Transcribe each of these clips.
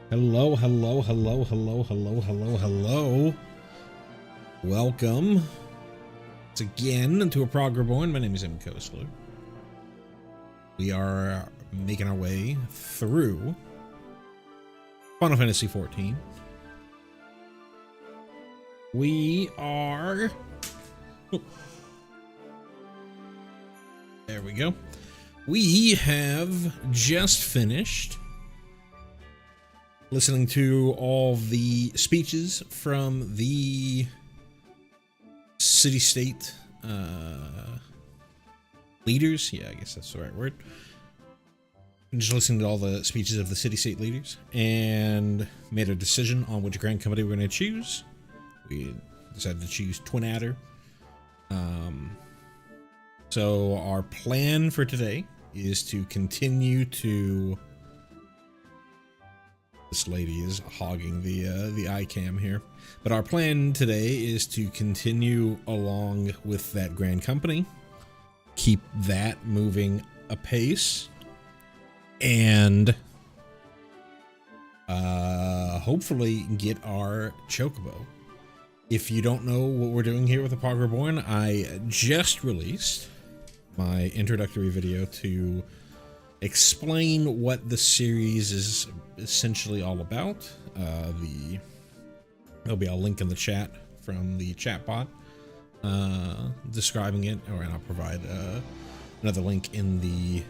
Hello, hello, hello, hello, hello, hello, hello. Welcome once again to a Prog Reborn. My name is Coastler. We are making our way through Final Fantasy XIV. We are... Oh. There we go. We have just finished listening to all the speeches from the city-state leaders. Yeah, I guess that's the right word. I'm just listening to all the speeches of the city-state leaders and made a decision on which grand company we're going to choose. We decided to choose Twin Adder. So our plan for today is to continue to... This lady is hogging the iCam here. But our plan today is to continue along with that grand company, keep that moving apace, and hopefully get our Chocobo. If you don't know what we're doing here with the Prog Reborn, I just released my introductory video to explain what the series is essentially all about. There'll be a link in the chat from the chatbot describing it, and I'll provide another link in the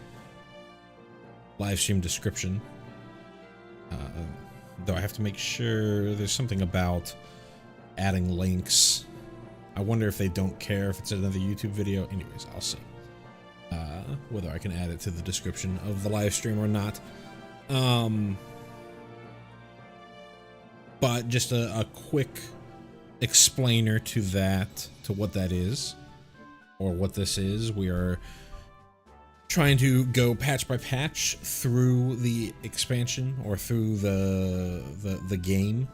live stream description. Though I have to make sure there's something about adding links. I wonder if they don't care if it's another YouTube video. Anyways, I'll see whether I can add it to the description of the live stream or not. But just a quick explainer to that, to what that is, or what this is. We are trying to go patch by patch through the expansion, or through the game.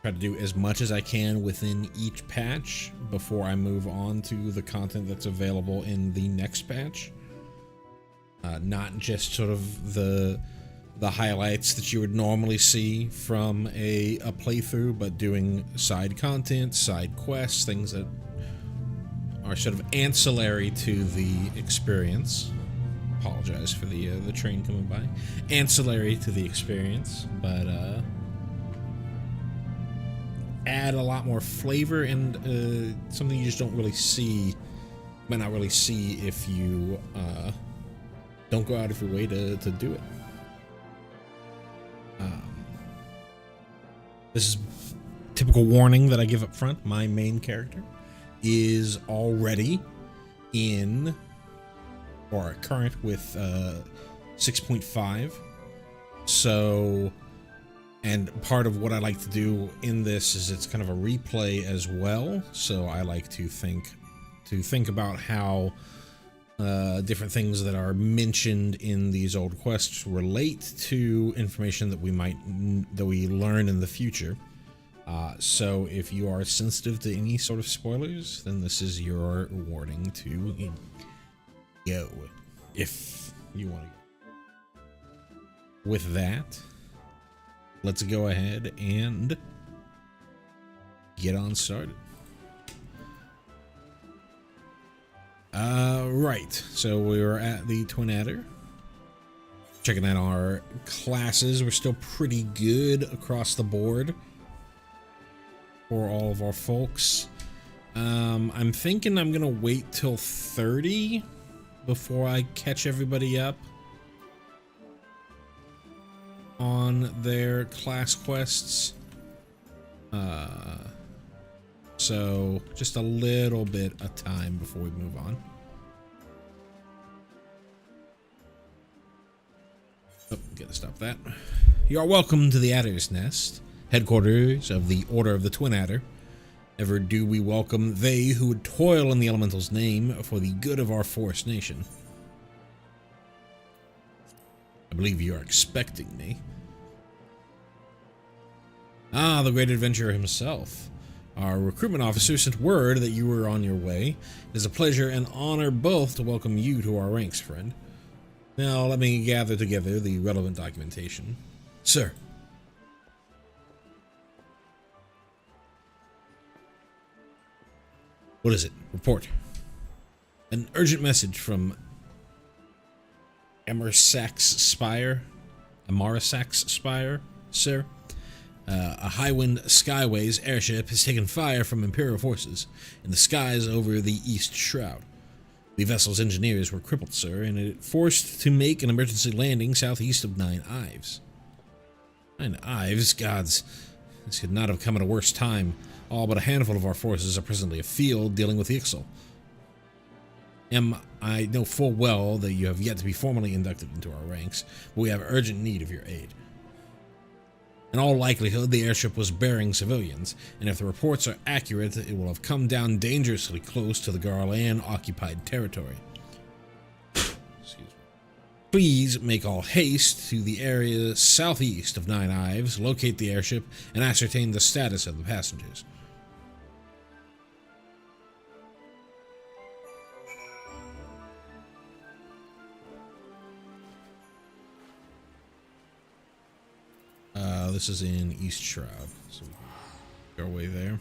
Try to do as much as I can within each patch before I move on to the content that's available in the next patch. Not just sort of the highlights that you would normally see from a playthrough, but doing side content, side quests, things that are sort of ancillary to the experience. Apologize for the train coming by. Ancillary to the experience, but add a lot more flavor and something you just don't really see, might not really see if you don't go out of your way to do it. This is typical warning that I give up front. My main character is already in, or current with 6.5. So, and part of what I like to do in this is it's kind of a replay as well. So I like to think about how different things that are mentioned in these old quests relate to information that we learn in the future. So if you are sensitive to any sort of spoilers, then this is your warning to go, if you want to go. With that, let's go ahead and get on started. Right, so we were at the Twin Adder, checking out our classes. We're still pretty good across the board for all of our folks. I'm thinking I'm gonna wait till 30 before I catch everybody up on their class quests. So just a little bit of time before we move on. Oh, gotta stop that. You are welcome to the Adder's Nest, headquarters of the Order of the Twin Adder. Ever do we welcome they who would toil in the elemental's name for the good of our forest nation. I believe you are expecting me. Ah, the great adventurer himself. Our recruitment officer sent word that you were on your way. It is a pleasure and honor both to welcome you to our ranks, friend. Now, let me gather together the relevant documentation. Sir. What is it? Report. An urgent message from Amarasax Spire, sir. A Highwind Skyways airship has taken fire from Imperial forces in the skies over the East Shroud. The vessel's engineers were crippled, sir, and it forced to make an emergency landing southeast of Nine Ives. Nine Ives? Gods, this could not have come at a worse time. All but a handful of our forces are presently afield dealing with the Ixal. I know full well that you have yet to be formally inducted into our ranks, but we have urgent need of your aid. In all likelihood, the airship was bearing civilians, and if the reports are accurate, it will have come down dangerously close to the Garlan-occupied territory. Please make all haste to the area southeast of Nine Ives, locate the airship, and ascertain the status of the passengers. This is in East Shroud, so we can go our way there.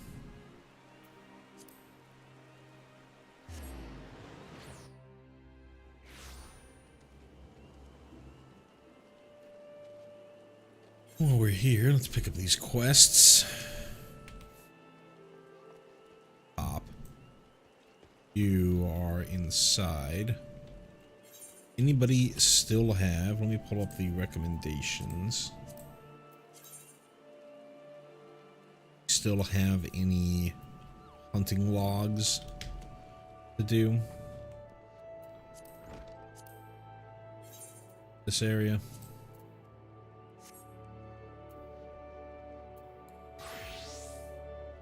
While we're here, let's pick up these quests. Pop. You are inside. Anybody still have? Let me pull up the recommendations. Still have any hunting logs to do? This area?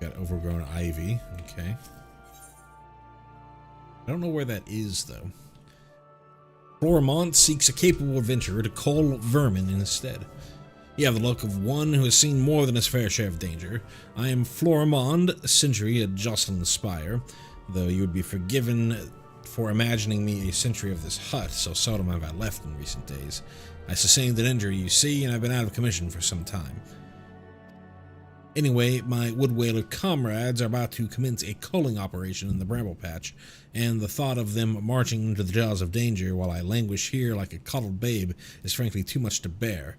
Got overgrown ivy. Okay. I don't know where that is, though. Florimond seeks a capable adventurer to cull vermin instead. You have the look of one who has seen more than his fair share of danger. I am Florimond, a sentry at Jocelyn Spire, though you would be forgiven for imagining me a sentry of this hut, so seldom have I left in recent days. I sustained an injury, you see, and I've been out of commission for some time. Anyway, my wood whaler comrades are about to commence a culling operation in the bramble patch, and the thought of them marching into the jaws of danger while I languish here like a coddled babe is frankly too much to bear.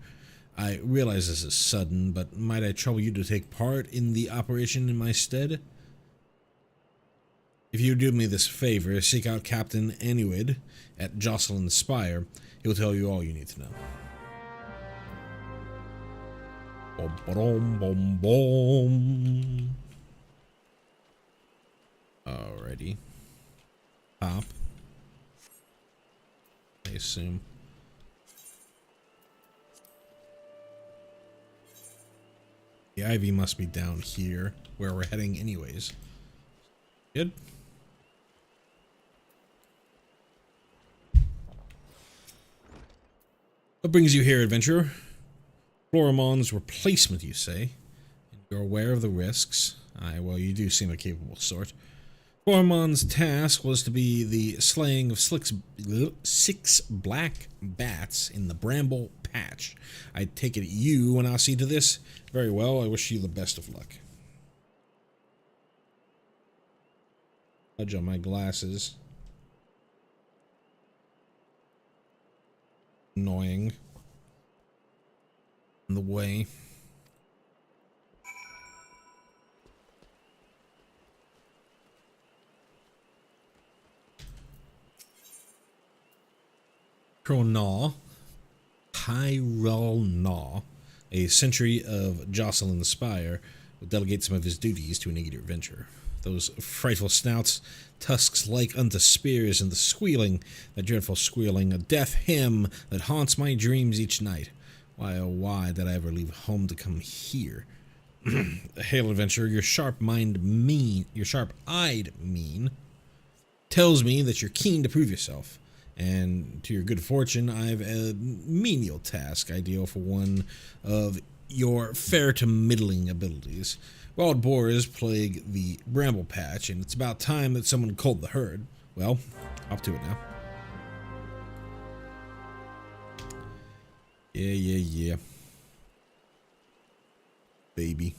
I realize this is sudden, but might I trouble you to take part in the operation in my stead? If you do me this favor, seek out Captain Anuid at Jocelyn Spire. He'll tell you all you need to know. Boom, boom, boom. Alrighty. Pop. I assume. The ivy must be down here, where we're heading anyways. Good. What brings you here, adventurer? Florimond's replacement, you say? And you're aware of the risks? Aye, well, you do seem a capable sort. Florimond's task was to be the slaying of 6 black bats in the bramble patch. I take it you and I'll see to this. Very well, I wish you the best of luck. Fudge on my glasses. Annoying. In the way. Hyralnaw, a sentry of Jocelyn Spire, will delegate some of his duties to an eager adventurer. Those frightful snouts, tusks like unto spears, and the squealing, that dreadful squealing, a death hymn that haunts my dreams each night. Why, oh why did I ever leave home to come here? Hail, adventurer, your sharp-eyed mien tells me that you're keen to prove yourself. And to your good fortune, I've a menial task ideal for one of your fair to middling abilities. Wild boars plague the bramble patch, and it's about time that someone culled the herd. Well, up to it now. Yeah. Baby.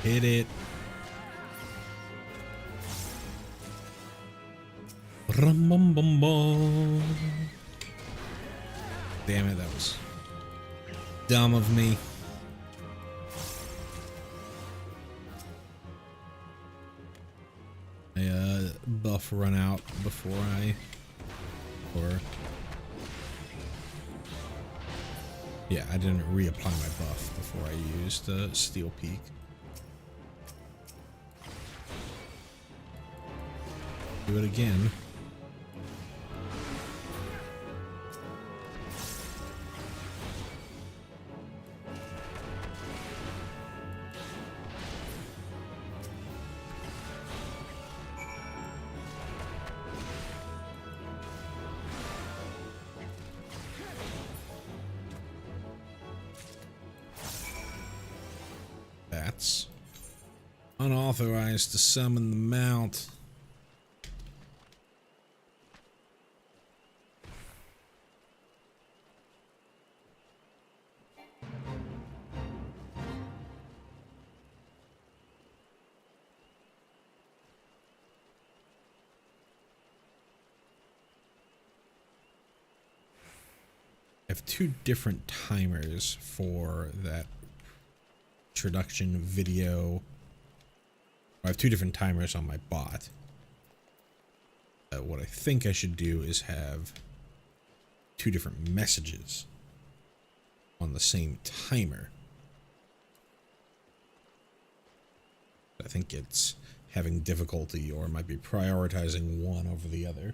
Hit it. Rum bum bum bum. Damn it, that was dumb of me. I buff run out before yeah, I didn't reapply my buff before I used Steel Peak. Do it again. That's unauthorized to summon the mount. I have two different timers for that introduction video. I have two different timers on my bot. What I think I should do is have two different messages on the same timer. I think it's having difficulty, or might be prioritizing one over the other.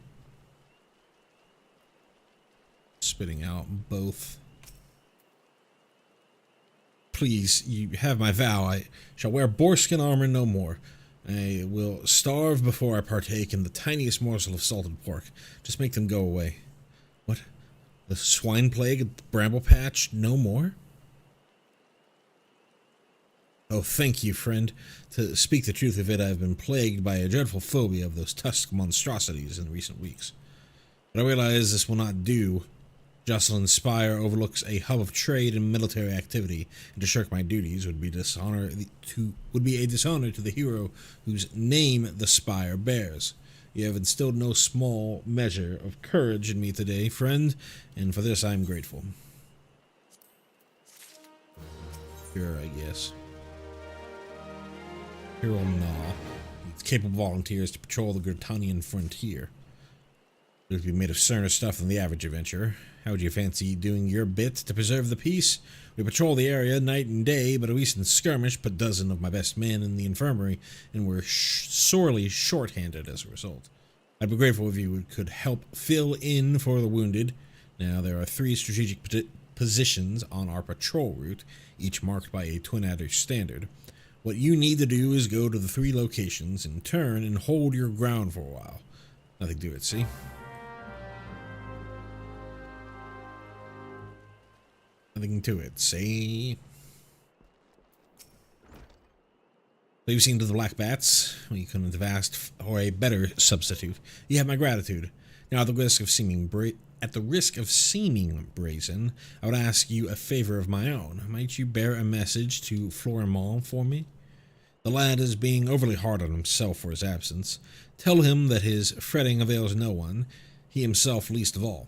Spitting out both. Please, you have my vow. I shall wear boarskin armor no more. I will starve before I partake in the tiniest morsel of salted pork. Just make them go away. What? The swine plague at the bramble patch? No more? Oh, thank you, friend. To speak the truth of it, I have been plagued by a dreadful phobia of those tusk monstrosities in recent weeks. But I realize this will not do. Jocelyn's Spire overlooks a hub of trade and military activity, and to shirk my duties would be a dishonor to the hero whose name the Spire bears. You have instilled no small measure of courage in me today, friend, and for this I am grateful. Sure, I guess. Hero Gnaw. It's capable volunteers to patrol the Gurtanian frontier. It would be made of sterner stuff than the average adventurer. How would you fancy doing your bit to preserve the peace? We patrol the area night and day, but a recent skirmish put a dozen of my best men in the infirmary, and we're sorely short-handed as a result. I'd be grateful if you could help fill in for the wounded. Now, there are 3 strategic positions on our patrol route, each marked by a twin adder standard. What you need to do is go to the 3 locations in turn and hold your ground for a while. Nothing to it, see? Nothing to it, see? So you've seen to the black bats. We couldn't have asked for a better substitute. You have my gratitude. Now, at the risk of seeming brazen, I would ask you a favor of my own. Might you bear a message to Florimond for me? The lad is being overly hard on himself for his absence. Tell him that his fretting avails no one, he himself least of all.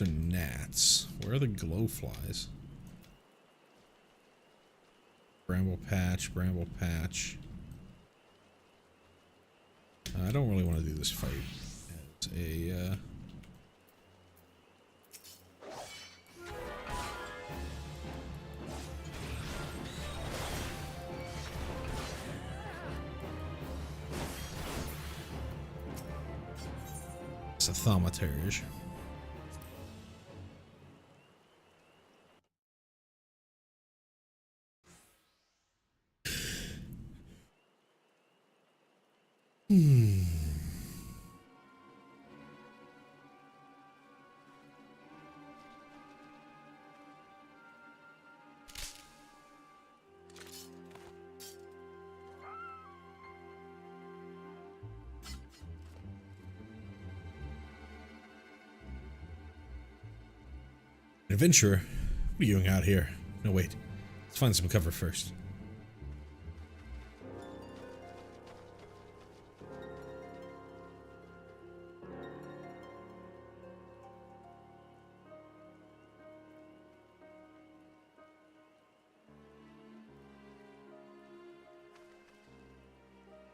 These are gnats. Where are the glowflies? Bramble patch, bramble patch. I don't really want to do this fight as a it's a thaumaturge. Adventurer, what are you doing out here? No, wait. Let's find some cover first.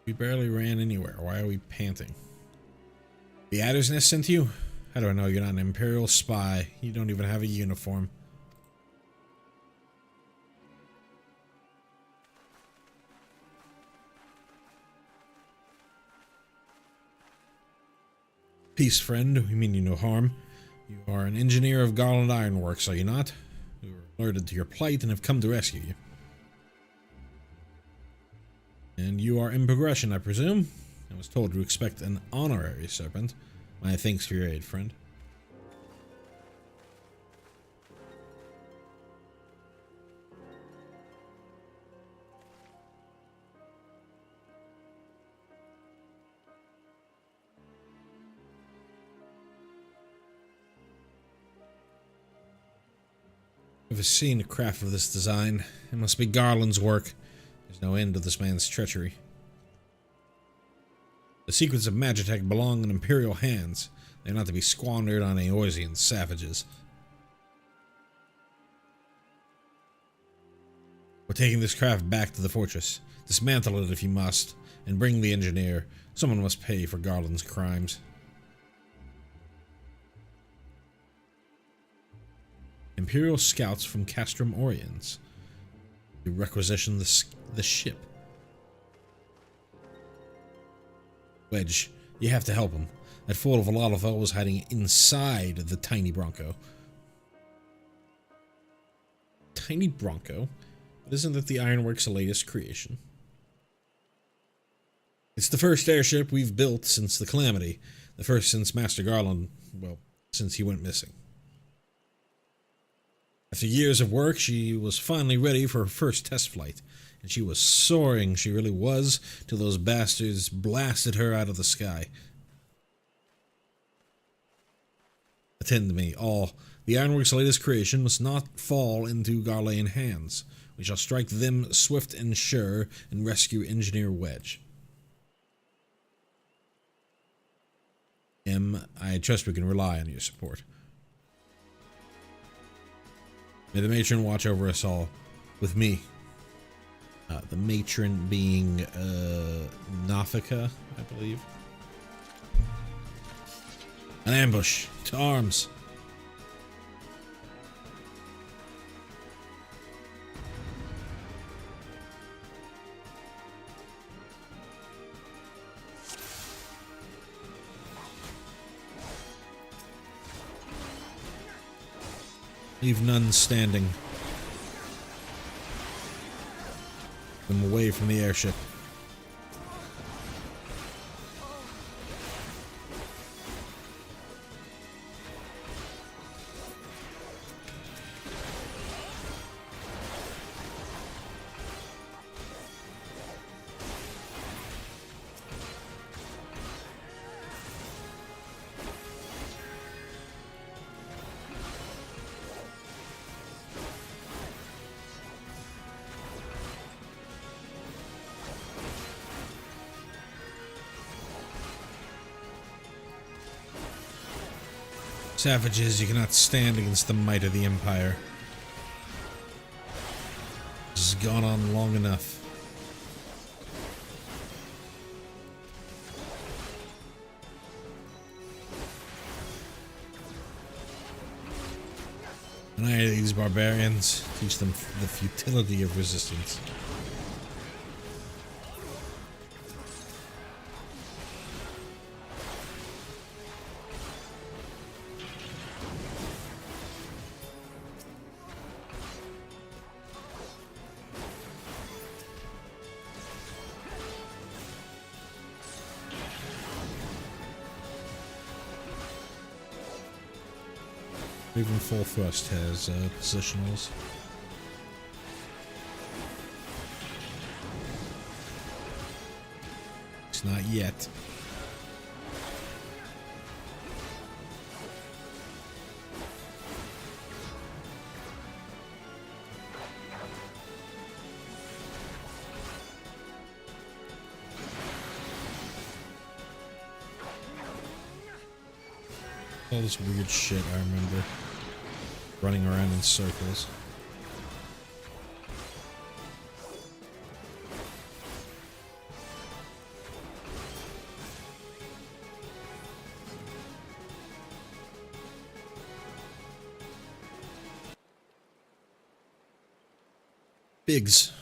We barely ran anywhere. Why are we panting? The Adder's Nest sent you? How do I know you're not an Imperial spy? You don't even have a uniform. Peace, friend. We mean you no harm. You are an engineer of Garland Ironworks, are you not? We were alerted to your plight and have come to rescue you. And you are in progression, I presume? I was told to expect an honorary serpent. My thanks for your aid, friend. I've seen a craft of this design. It must be Garland's work. There's no end to this man's treachery. The secrets of Magitech belong in Imperial hands. They're not to be squandered on Eorzean savages. We're taking this craft back to the fortress. Dismantle it if you must, and bring the engineer. Someone must pay for Garland's crimes. Imperial scouts from Castrum Oriens. You requisition the ship. Wedge, you have to help him. That fool of a Lalafell was hiding inside the tiny Bronco. Tiny Bronco? But isn't that the Ironworks' latest creation? It's the first airship we've built since the Calamity. The first since Master Garland, well, since he went missing. After years of work, she was finally ready for her first test flight. And she was soaring, she really was, till those bastards blasted her out of the sky. Attend to me, all. The Ironworks' latest creation must not fall into Garlean hands. We shall strike them swift and sure, and rescue Engineer Wedge. I trust we can rely on your support. May the matron watch over us all, with me. The matron being Nafika, I believe. An ambush, to arms. Leave none standing. Them away from the airship. Savages, you cannot stand against the might of the Empire. This has gone on long enough. Annihilate these barbarians, teach them the futility of resistance. Even full thrust has positionals. It's not yet. All this weird shit I remember. Running around in circles. Biggs.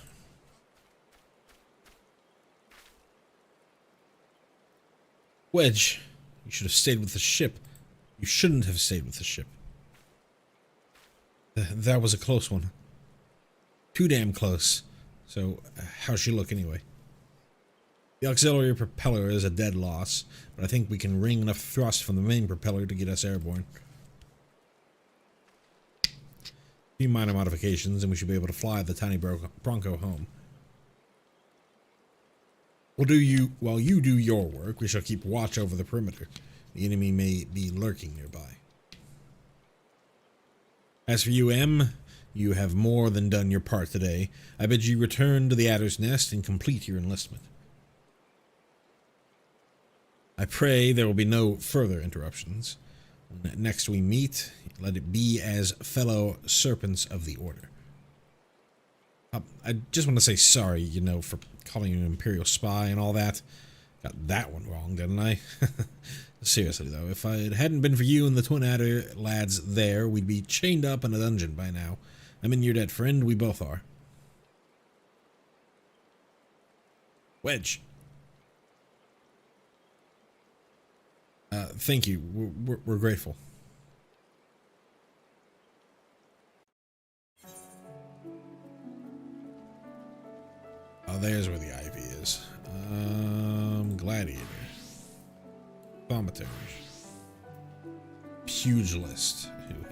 Wedge, you should have stayed with the ship. You shouldn't have stayed with the ship. That was a close one. Too damn close. So, how's she look anyway? The auxiliary propeller is a dead loss, but I think we can wring enough thrust from the main propeller to get us airborne. A few minor modifications and we should be able to fly the tiny Bronco home. While you do your work, we shall keep watch over the perimeter. The enemy may be lurking nearby. As for you, M, you have more than done your part today. I bid you return to the Adder's Nest and complete your enlistment. I pray there will be no further interruptions. When next we meet, let it be as fellow serpents of the Order. I just want to say sorry, you know, for calling you an Imperial spy and all that. Got that one wrong, didn't I? Seriously, though, if it hadn't been for you and the Twin Adder lads there, we'd be chained up in a dungeon by now. I mean, your dead friend, we both are. Wedge. Thank you. We're grateful. Oh, there's where the ivy is. Gladiator. Thaumaturge. Pugilist. Who had...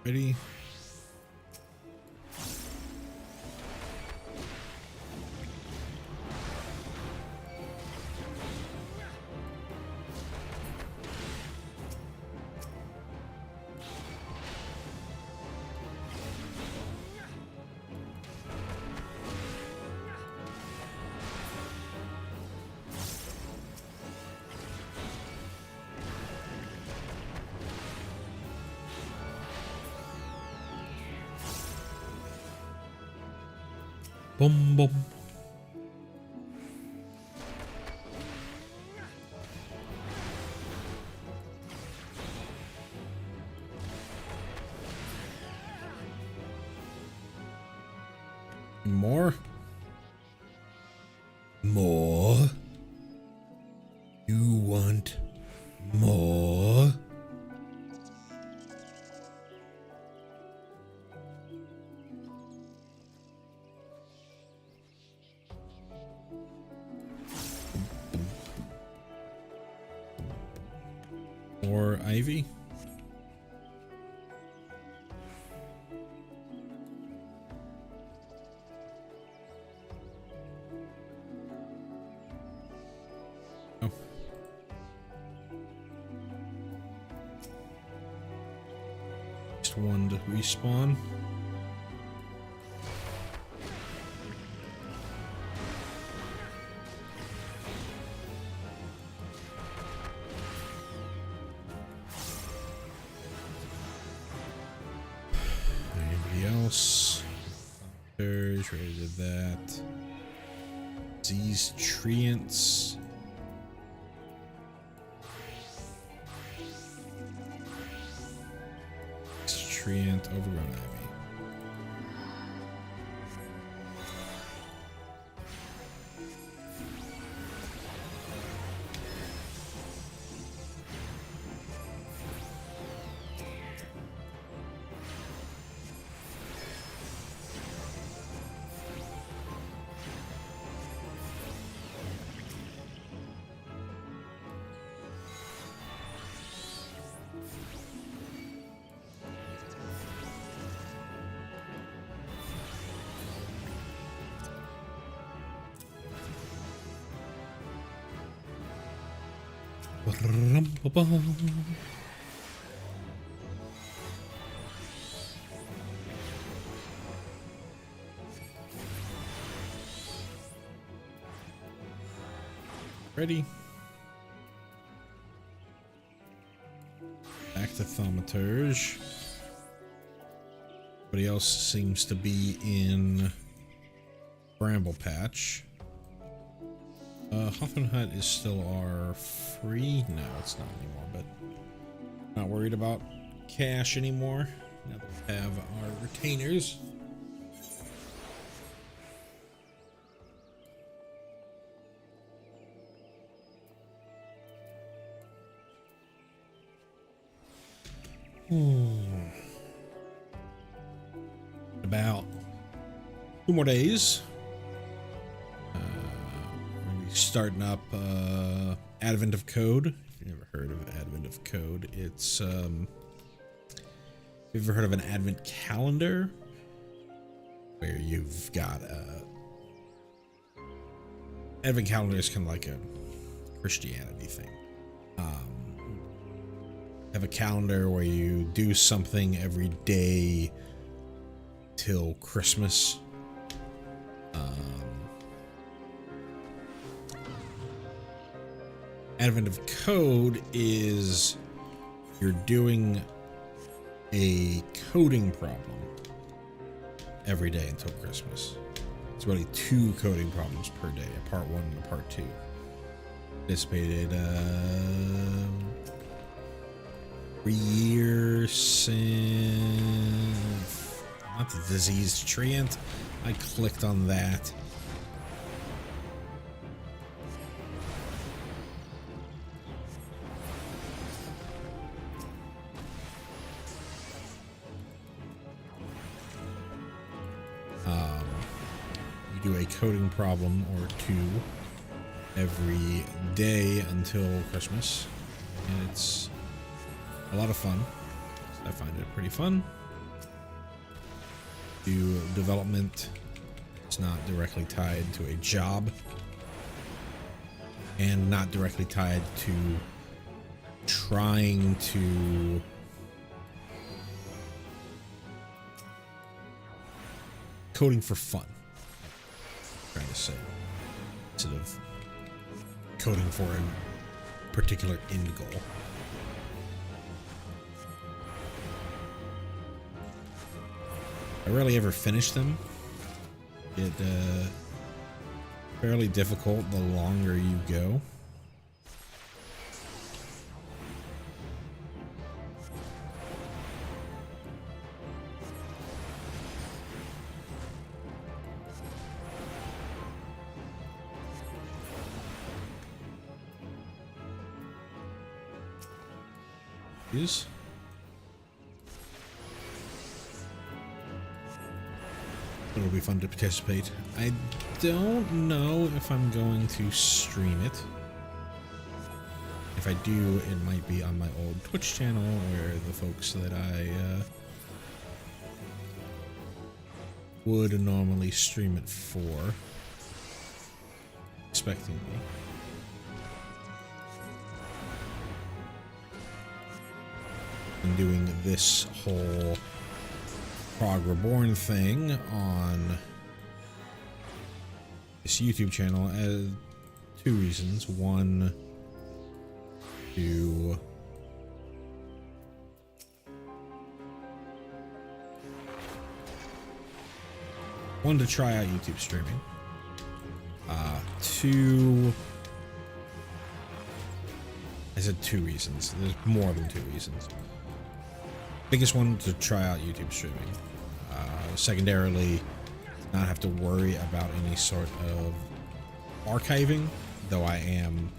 Ready? Boom, boom. More? More? You want more? More ivy? Oh. Just one to respawn. There's rated that. These treants. Treant overrun ivy. Ready? Back to Thaumaturge. Everybody else seems to be in Bramble Patch. Hoffman Hut is still our free. No, it's not anymore, but not worried about cash anymore. Now that we have our retainers. About 2 more days. Starting up Advent of Code. If you've never heard of Advent of Code, it's have you ever heard of an Advent calendar where you've got Advent calendar is kind of like a Christianity thing. Have a calendar where you do something every day till Christmas. Advent of Code is you're doing a coding problem every day until Christmas. It's really 2 coding problems per day, a part 1 and a part 2. Anticipated 3 years since not the diseased treant. I clicked on that. Do a coding problem or 2 every day until Christmas, and it's a lot of fun. I find it pretty fun. Do development. It's not directly tied to a job and not directly tied to trying to coding for fun. Trying to say, instead of coding for a particular end goal. I rarely ever finish them. get fairly difficult the longer you go. Is it'll be fun to participate. I don't know if I'm going to stream it. If I do, it might be on my old Twitch channel where the folks that I would normally stream it for expecting me. I'm doing this whole Prog Reborn thing on this YouTube channel as two reasons. One, to try out YouTube streaming. Two, I said two reasons. There's more than two reasons. Biggest one, to try out YouTube streaming. Secondarily, not have to worry about any sort of archiving, though I am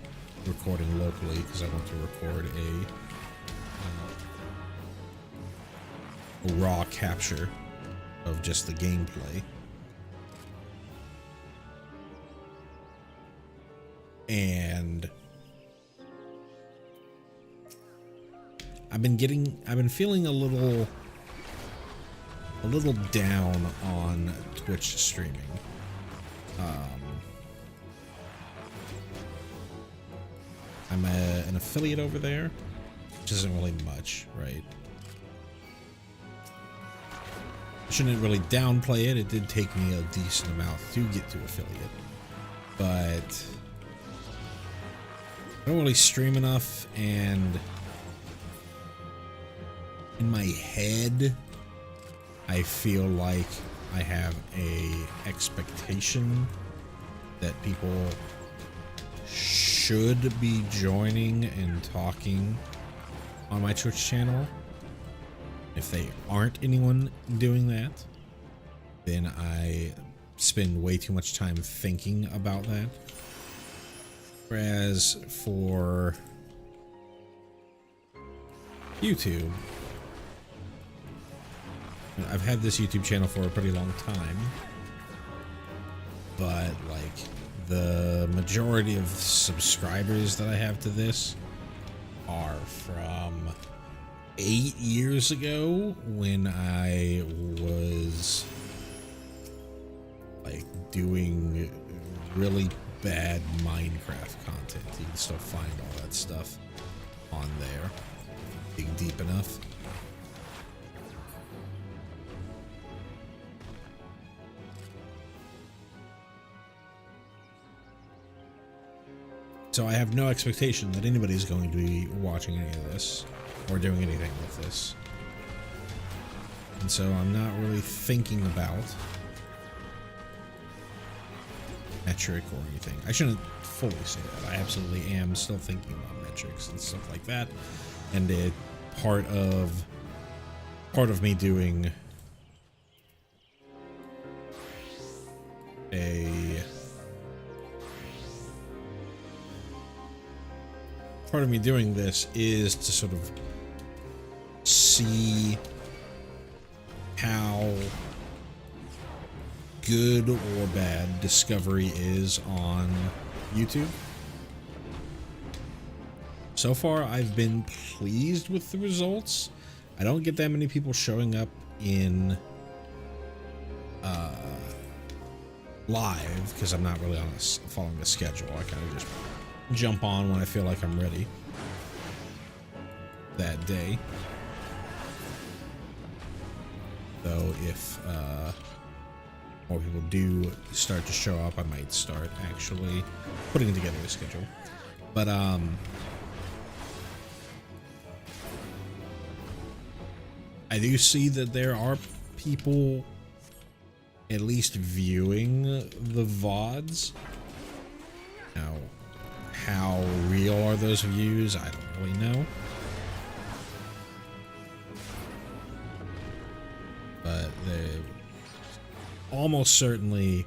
recording locally because I want to record a raw capture of just the gameplay. And I've been feeling a little down on Twitch streaming. I'm an affiliate over there, which isn't really much, right? I shouldn't really downplay it. It did take me a decent amount to get to affiliate, but I don't really stream enough, and in my head, I feel like I have a expectation that people should be joining and talking on my Twitch channel. If they aren't anyone doing that, then I spend way too much time thinking about that. Whereas for YouTube, I've had this YouTube channel for a pretty long time, but like the majority of subscribers that I have to this are from 8 years ago, when I was like doing really bad Minecraft content. You can still find all that stuff on there. Dig deep enough. So I have no expectation that anybody's going to be watching any of this or doing anything with this. And so I'm not really thinking about metric or anything. I shouldn't fully say that. I absolutely am still thinking about metrics and stuff like that. And it part of me doing this is to sort of see how good or bad discovery is on YouTube. So far, I've been pleased with the results. I don't get that many people showing up in live because I'm not really on following a schedule. I kind of just jump on when I feel like I'm ready that day. Though if more people do start to show up, I might start actually putting together a schedule. But I do see that there are people at least viewing the VODs. Now, how real are those views? I don't really know. But they're almost certainly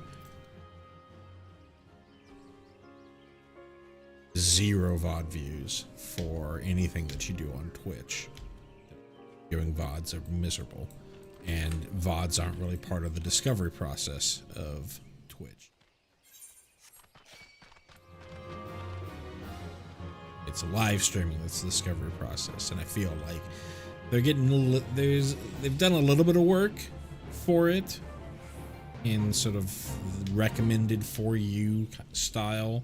zero VOD views for anything that you do on Twitch. Viewing VODs are miserable, and VODs aren't really part of the discovery process of Twitch. It's live streaming that's the discovery process, and I feel like they're getting they've done a little bit of work for it in sort of recommended for you style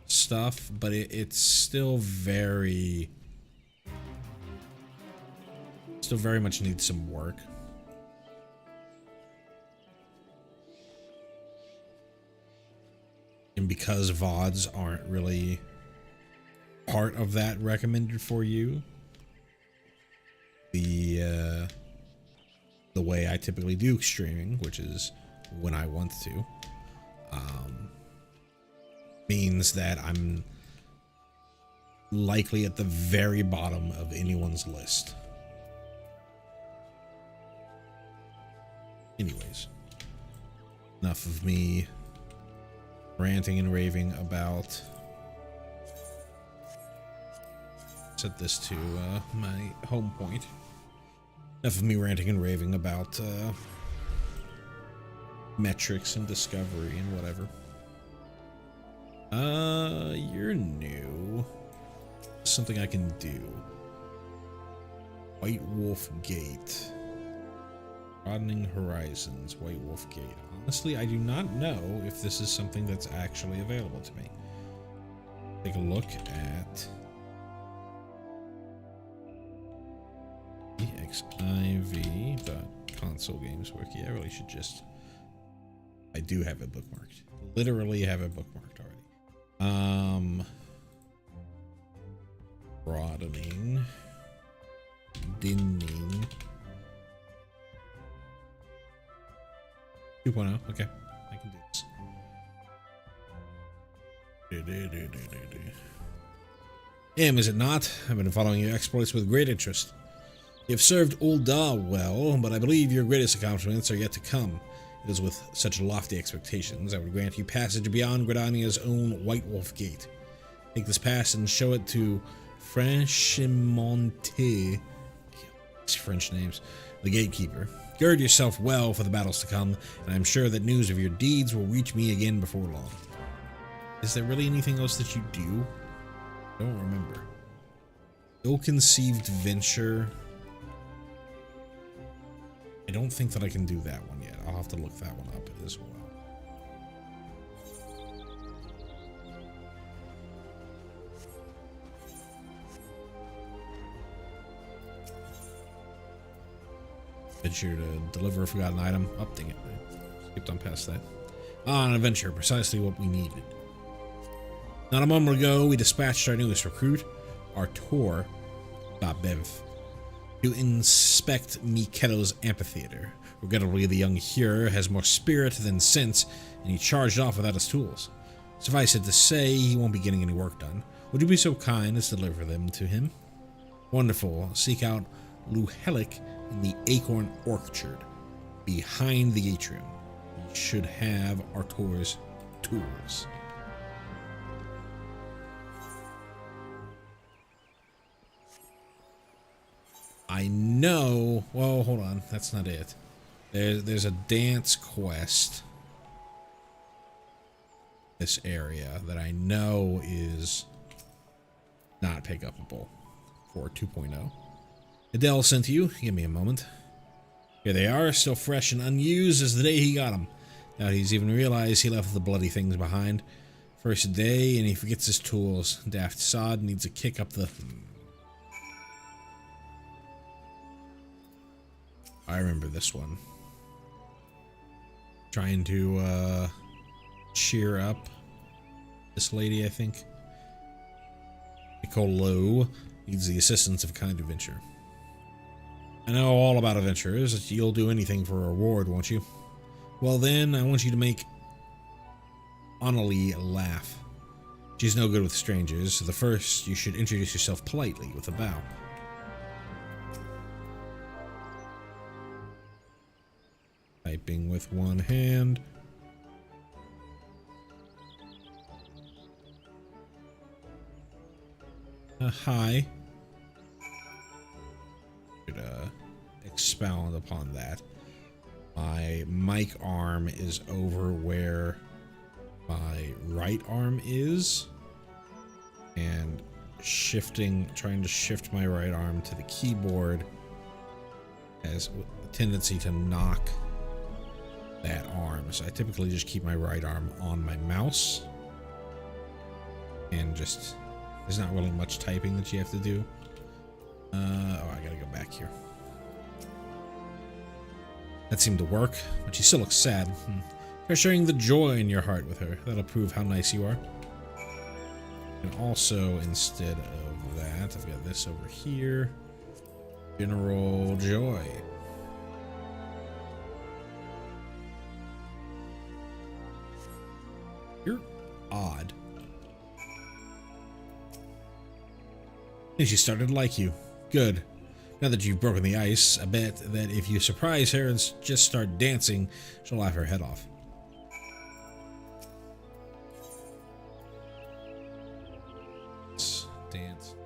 stuff, but it's still very much needs some work. And because VODs aren't really part of that recommended for you, the way I typically do streaming, which is when I want to, means that I'm likely at the very bottom of anyone's list. Anyways, enough of me ranting and raving about. Set this to my home point. Enough of me ranting and raving about metrics and discovery and whatever. You're new. Something I can do. White Wolf Gate. Broadening Horizons, White Wolf Gate. Honestly, I do not know if this is something that's actually available to me. Take a look at exiv.consolegameswiki. I really should just... I do have it bookmarked. Literally have it bookmarked already. Broadening. Dinning. 2.0. Okay, I can do this. Is it not? I've been following your exploits with great interest. You have served Ul'dah well, but I believe your greatest accomplishments are yet to come. It is with such lofty expectations I would grant you passage beyond Gridania's own White Wolf Gate. Take this pass and show it to Franchimonte, French names, the gatekeeper. Gird yourself well for the battles to come, and I'm sure that news of your deeds will reach me again before long. Is there really anything else that you do? I don't remember. Ill-conceived venture. I don't think that I can do that one yet. I'll have to look that one up as well. Venture to deliver a forgotten item. Oh, dang it. I skipped on past that. Ah, an adventure. Precisely what we needed. Not a moment ago, we dispatched our newest recruit, Artur Bev, to inspect Miketo's amphitheater. Regrettably, the young Hur has more spirit than sense, and he charged off without his tools. Suffice it to say, he won't be getting any work done. Would you be so kind as to deliver them to him? Wonderful. Seek out Luhelik in the Acorn Orchard, behind the atrium. You should have Artur's tools. I know. Well, hold on. That's not it. There's a dance quest. This area that I know is not pick upable for 2.0. Adele sent you. Give me a moment. Here they are, still fresh and unused as the day he got them. Doubt he's even realized he left the bloody things behind. First day, and he forgets his tools. Daft sod needs a kick up the... I remember this one. Trying to cheer up this lady, I think. Nicole Lowe needs the assistance of a kind adventure. I know all about adventurers. You'll do anything for a reward, won't you? Well then, I want you to make Annalie laugh. She's no good with strangers, so first you should introduce yourself politely with a bow. Typing with one hand. Hi. Should expound upon that. My mic arm is over where my right arm is, and trying to shift my right arm to the keyboard has a tendency to knock that arm. So I typically just keep my right arm on my mouse, and just there's not really much typing that you have to do. Oh, I gotta go back here. That seemed to work, but she still looks sad. Try sharing the joy in your heart with her. That'll prove how nice you are. And also, instead of that, I've got this over here. General joy. You're odd. And she started to like you. Good. Now that you've broken the ice, I bet that if you surprise her and just start dancing, she'll laugh her head off. Let's dance.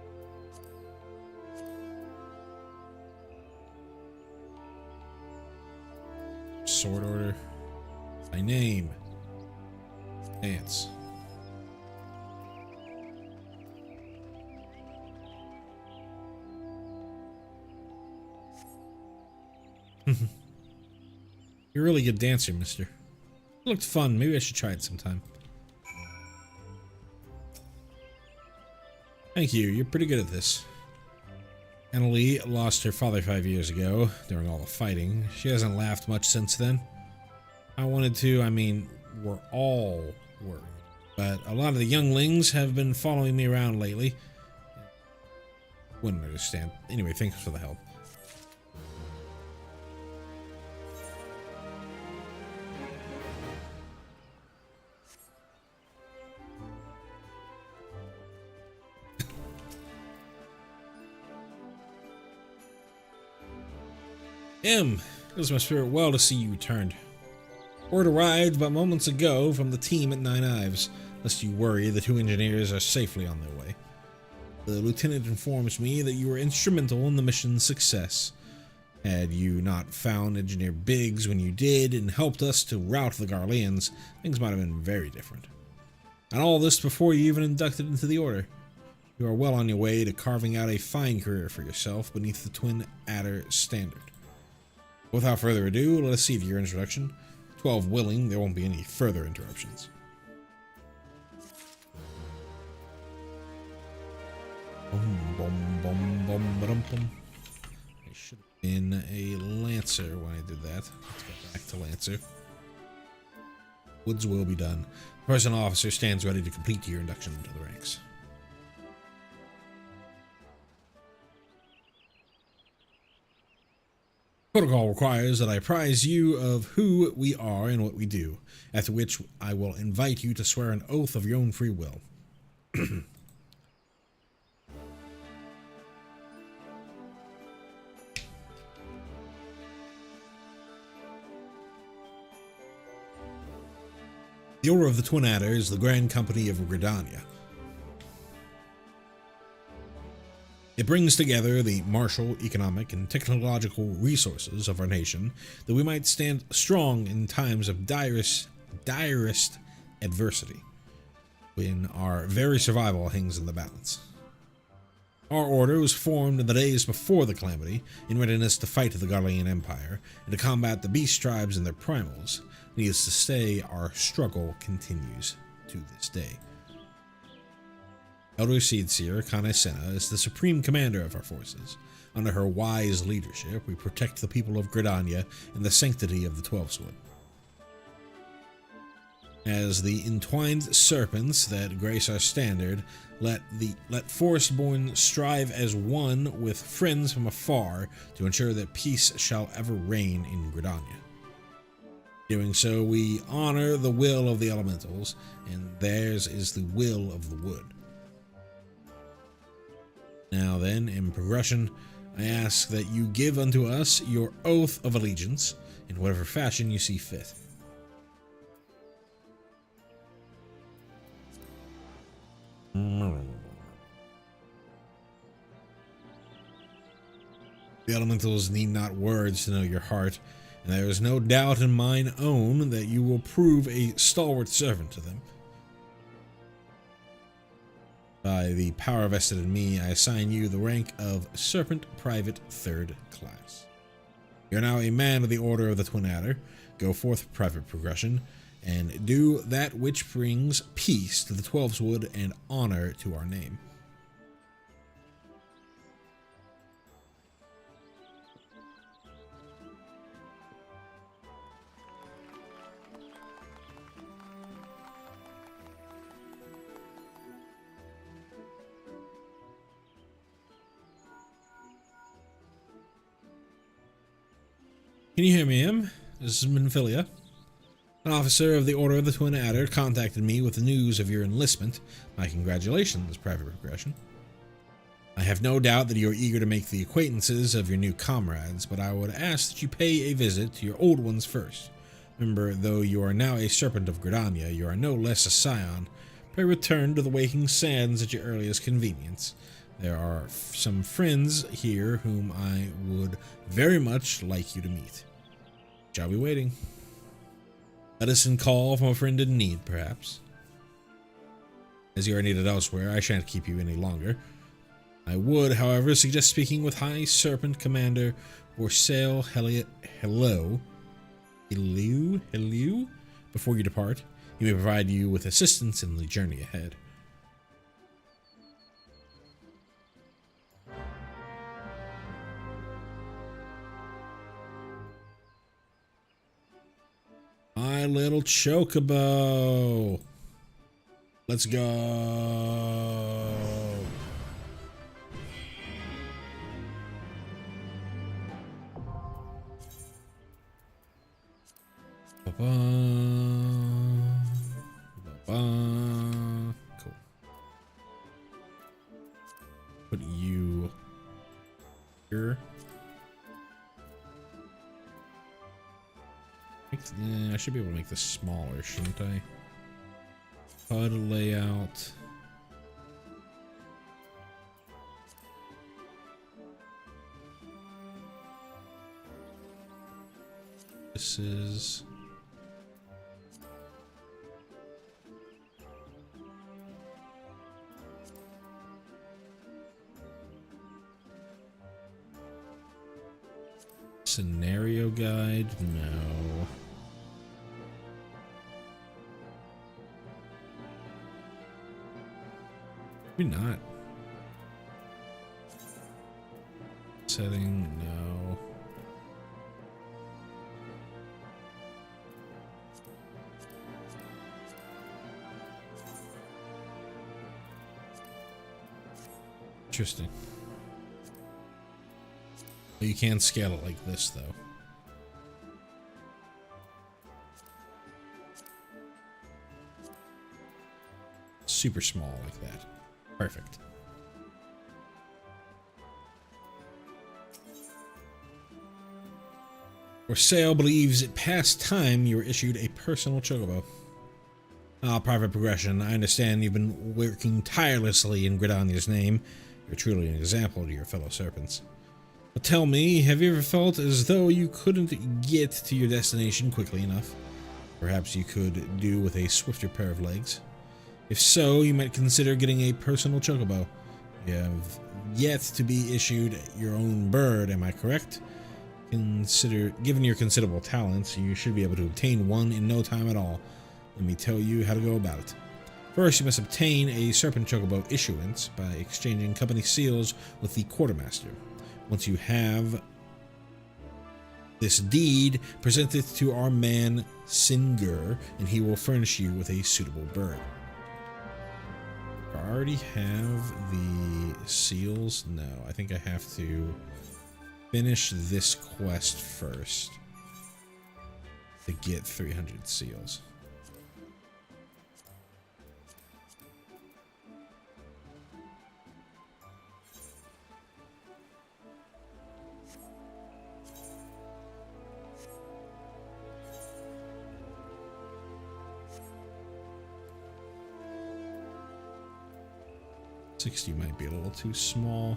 Sword order. My name. Dance. You're a really good dancer, mister. It looked fun. Maybe I should try it sometime. Thank you. You're pretty good at this. Annalie lost her father 5 years ago during all the fighting. She hasn't laughed much since then. I wanted to. I mean, we're all worried. But a lot of the younglings have been following me around lately. Wouldn't understand. Anyway, thanks for the help. It was my spirit well to see you returned. Word arrived but moments ago from the team at Nine Ives. Lest you worry, the 2 engineers are safely on their way. The lieutenant informs me that you were instrumental in the mission's success. Had you not found Engineer Biggs when you did and helped us to rout the Garleans, things might have been very different. And all this before you even inducted into the Order. You are well on your way to carving out a fine career for yourself beneath the Twin Adder standard. Without further ado, let us see to your introduction. 12 willing, there won't be any further interruptions. I should have been a Lancer when I did that. Let's go back to Lancer. Woods will be done. The personal officer stands ready to complete your induction into the ranks. Protocol requires that I apprise you of who we are and what we do, after which I will invite you to swear an oath of your own free will. The Order of the Twin Adder is the Grand Company of Gridania. It brings together the martial, economic, and technological resources of our nation that we might stand strong in times of direst adversity, when our very survival hangs in the balance. Our order was formed in the days before the calamity, in readiness to fight the Garlean Empire, and to combat the beast tribes and their primals. Needless to say, our struggle continues to this day. Elder Seedseer Kane Senna is the supreme commander of our forces. Under her wise leadership, we protect the people of Gridania and the sanctity of the 12 Sword. As the entwined serpents that grace our standard, let Forestborn strive as one with friends from afar to ensure that peace shall ever reign in Gridania. Doing so, we honor the will of the elementals, and theirs is the will of the wood. Now then, in progression, I ask that you give unto us your oath of allegiance in whatever fashion you see fit. The elementals need not words to know your heart, and there is no doubt in mine own that you will prove a stalwart servant to them. By the power vested in me, I assign you the rank of Serpent Private 3rd Class. You are now a man of the Order of the Twin Adder. Go forth, private progression, and do that which brings peace to the 12's Wood and honor to our name. Can you hear me, Em? This is Minfilia. An officer of the Order of the Twin Adder contacted me with the news of your enlistment. My congratulations, private progression. I have no doubt that you are eager to make the acquaintances of your new comrades, but I would ask that you pay a visit to your old ones first. Remember, though you are now a serpent of Gridania, you are no less a scion. Pray return to the waking sands at your earliest convenience. There are some friends here whom I would very much like you to meet. Shall be waiting. Medicine call from a friend in need, perhaps. As you are needed elsewhere, I shan't keep you any longer. I would, however, suggest speaking with High Serpent Commander Vorsail Hello, before you depart. He may provide you with assistance in the journey ahead. My little Chocobo. Let's go. Cool. Put you here. Yeah, I should be able to make this smaller, shouldn't I? HUD layout. This is... Scenario guide? No. Maybe not. Setting? No. Interesting. You can scale it like this, though. Super small like that. Perfect. Vorsail believes it past time you were issued a personal Chocobo. Private progression. I understand you've been working tirelessly in Gridania's name. You're truly an example to your fellow serpents. But tell me, have you ever felt as though you couldn't get to your destination quickly enough? Perhaps you could do with a swifter pair of legs. If so, you might consider getting a personal Chocobo. You have yet to be issued your own bird, am I correct? Given your considerable talents, you should be able to obtain one in no time at all. Let me tell you how to go about it. First, you must obtain a Serpent Chocobo issuance by exchanging company seals with the quartermaster. Once you have this deed, present it to our man Singer, and he will furnish you with a suitable bird. I already have the seals? No, I think I have to finish this quest first. to get 300 seals. $60 might be a little too small.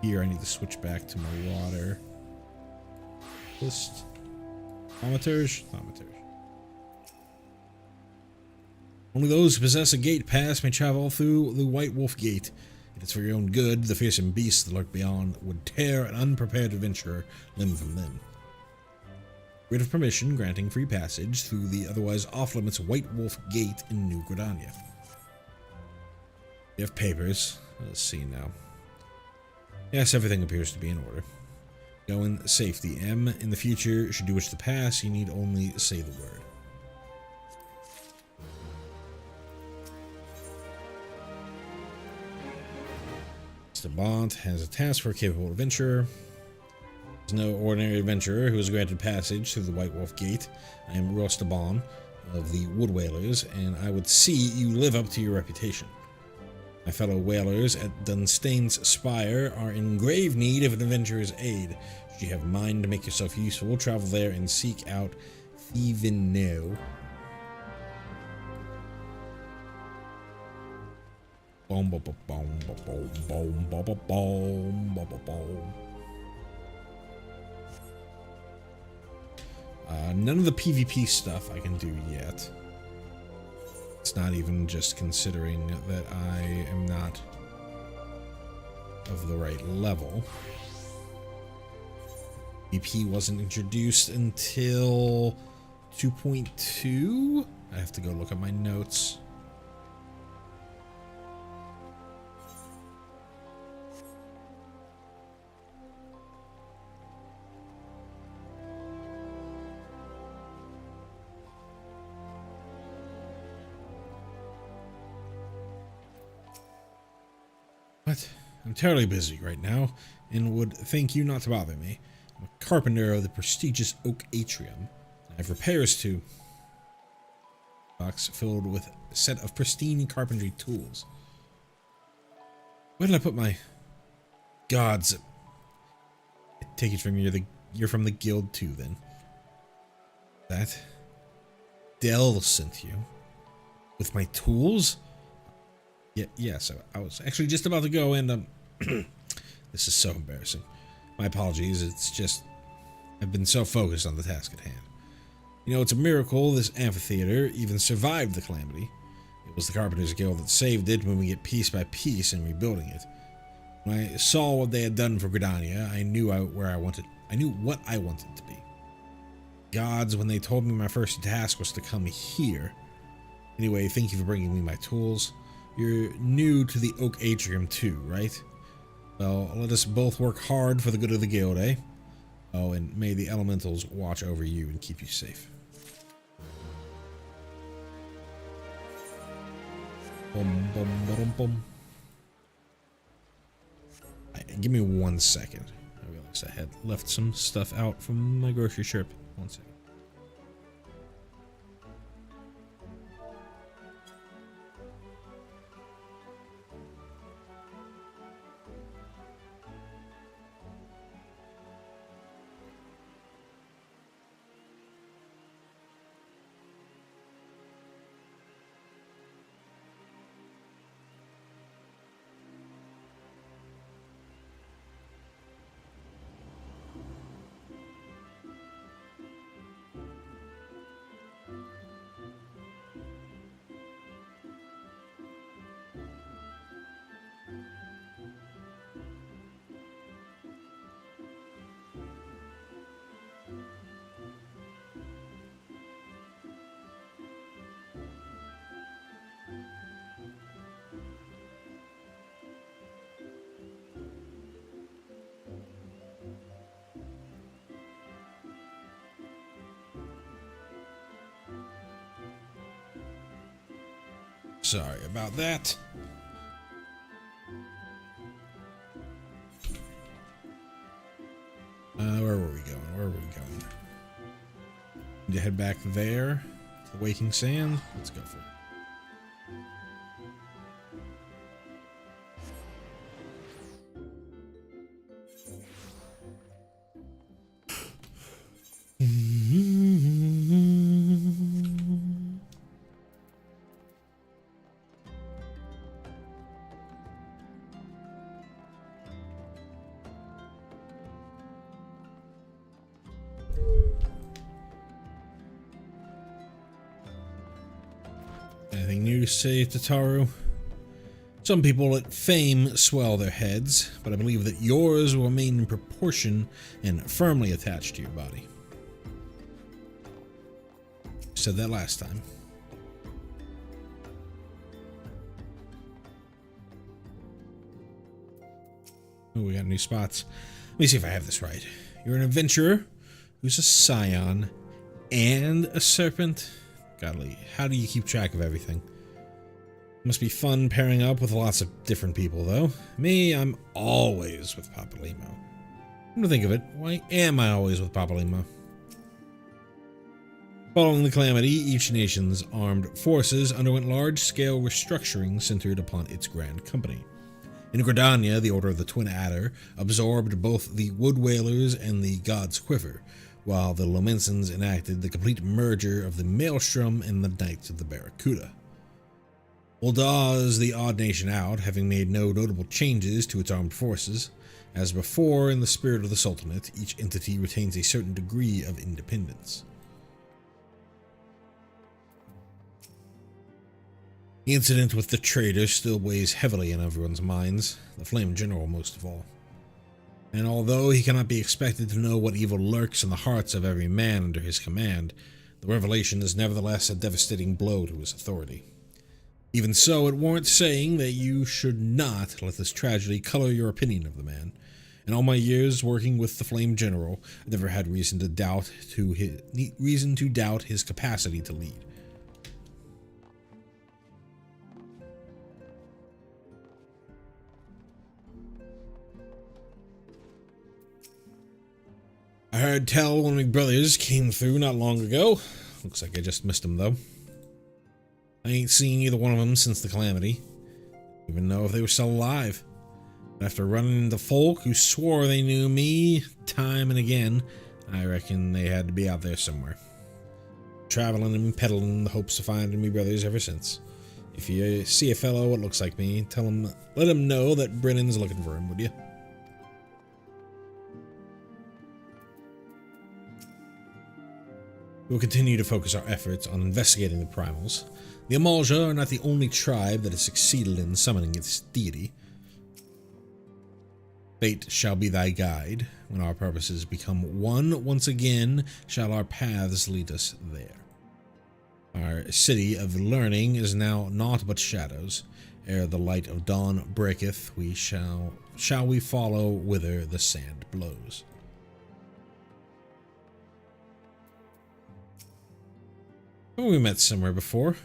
Here I need to switch back to my water list. Thaumaturge. Only those who possess a gate pass may travel through the White Wolf Gate. It is for your own good. The fearsome beasts that lurk beyond would tear an unprepared adventurer limb from limb. Writ of permission granting free passage through the otherwise off-limits White Wolf Gate in New Gridania. You have papers. Let's see now. Yes, everything appears to be in order. Go in safety. M. In the future, should you wish to pass, you need only say the word. Mr. Bont has a task for a capable adventurer. There's no ordinary adventurer who is granted passage through the White Wolf Gate. I am Rostaban of the Wood Whalers, and I would see you live up to your reputation. My fellow whalers at Dunstane's Spire are in grave need of an adventurer's aid. Should you have mind to make yourself useful, travel there and seek out Thievenno. Boom, boom, boom, boom, boom, boom, boom, boom, boom, boom. None of the PvP stuff I can do yet. It's not even just considering that I am not of the right level. PvP wasn't introduced until 2.2. I have to go look at my notes. What? I'm terribly busy right now, and would thank you not to bother me. I'm a carpenter of the prestigious Oak Atrium. I have repairs to... box filled with a set of pristine carpentry tools. Where did I put my... gods? I take it from you're from the guild too, then. That... Dell sent you? With my tools? Yes, I was actually just about to go and this is so embarrassing. My apologies, it's just I've been so focused on the task at hand. You know, it's a miracle this amphitheater even survived the calamity. It was the Carpenters Guild that saved it when we get piece by piece in rebuilding it. When I saw what they had done for Gridania, I knew what I wanted to be. Gods, when they told me my first task was to come here. Anyway, thank you for bringing me my tools. You're new to the Oak Atrium too, right? Well, let us both work hard for the good of the guild, eh? Oh, and may the elementals watch over you and keep you safe. Bum, bum, bum, bum. Give me 1 second. I realized I had left some stuff out from my grocery trip. 1 second. Sorry about that. Where were we going? Where were we going? Need to head back there to the Waking Sand. Let's go for it. Anything new to say, Tataru? Some people let fame swell their heads, but I believe that yours will remain in proportion and firmly attached to your body. Said that last time. Oh, we got new spots. Let me see if I have this right. You're an adventurer who's a scion and a serpent. Godly, how do you keep track of everything? Must be fun pairing up with lots of different people, though. Me, I'm always with Papa Limo. Come to think of it, why am I always with Papa Limo? Following the calamity, each nation's armed forces underwent large-scale restructuring centered upon its grand company. In Gridania, the Order of the Twin Adder absorbed both the Wood Whalers and the God's Quiver, while the Lomensons enacted the complete merger of the Maelstrom and the Knights of the Barracuda. Ul'dah is the odd nation out, having made no notable changes to its armed forces. As before, in the spirit of the Sultanate, each entity retains a certain degree of independence. The incident with the traitor still weighs heavily in everyone's minds, the Flame General most of all. And although he cannot be expected to know what evil lurks in the hearts of every man under his command, the revelation is nevertheless a devastating blow to his authority. Even so, it warrants saying that you should not let this tragedy color your opinion of the man. In all my years working with the Flame General, I never had reason to doubt his capacity to lead. I heard tell one of my brothers came through not long ago. Looks like I just missed him, though. I ain't seen either one of them since the calamity. Even know if they were still alive. But after running into folk who swore they knew me time and again, I reckon they had to be out there somewhere. Traveling and peddling in the hopes of finding me brothers ever since. If you see a fellow what looks like me, let him know that Brennan's looking for him, would you? We'll continue to focus our efforts on investigating the primals. The Amalja are not the only tribe that has succeeded in summoning its deity. Fate shall be thy guide. When our purposes become one once again, shall our paths lead us there. Our city of learning is now naught but shadows. Ere the light of dawn breaketh, we shall we follow whither the sand blows. We met somewhere before.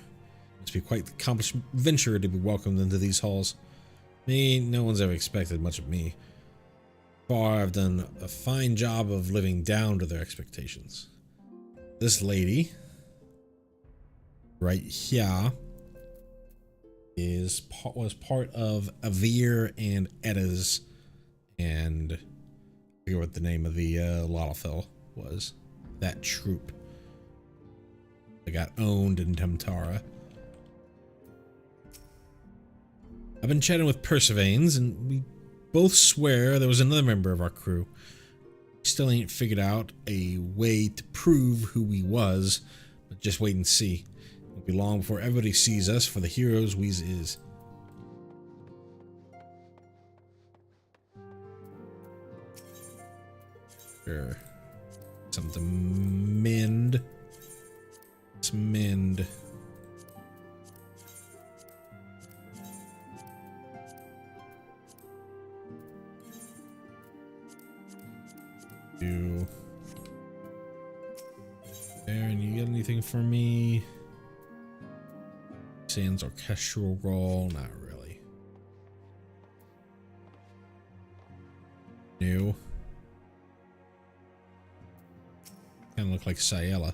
Must be quite the accomplished venture to be welcomed into these halls. Me, no one's ever expected much of me. Far, I've done a fine job of living down to their expectations. This lady, right here, was part of Avir and Edda's, and I forget what the name of the Lalafell was. That troop. They got owned in Temtara. I've been chatting with Persevanes, and we both swear there was another member of our crew. We still ain't figured out a way to prove who he was, but just wait and see. It won't be long before everybody sees us for the heroes we is. Sure. Something to mend. Let's mend. Aaron, you got anything for me? Sans orchestral roll? Not really. New. kind of look like Ciela.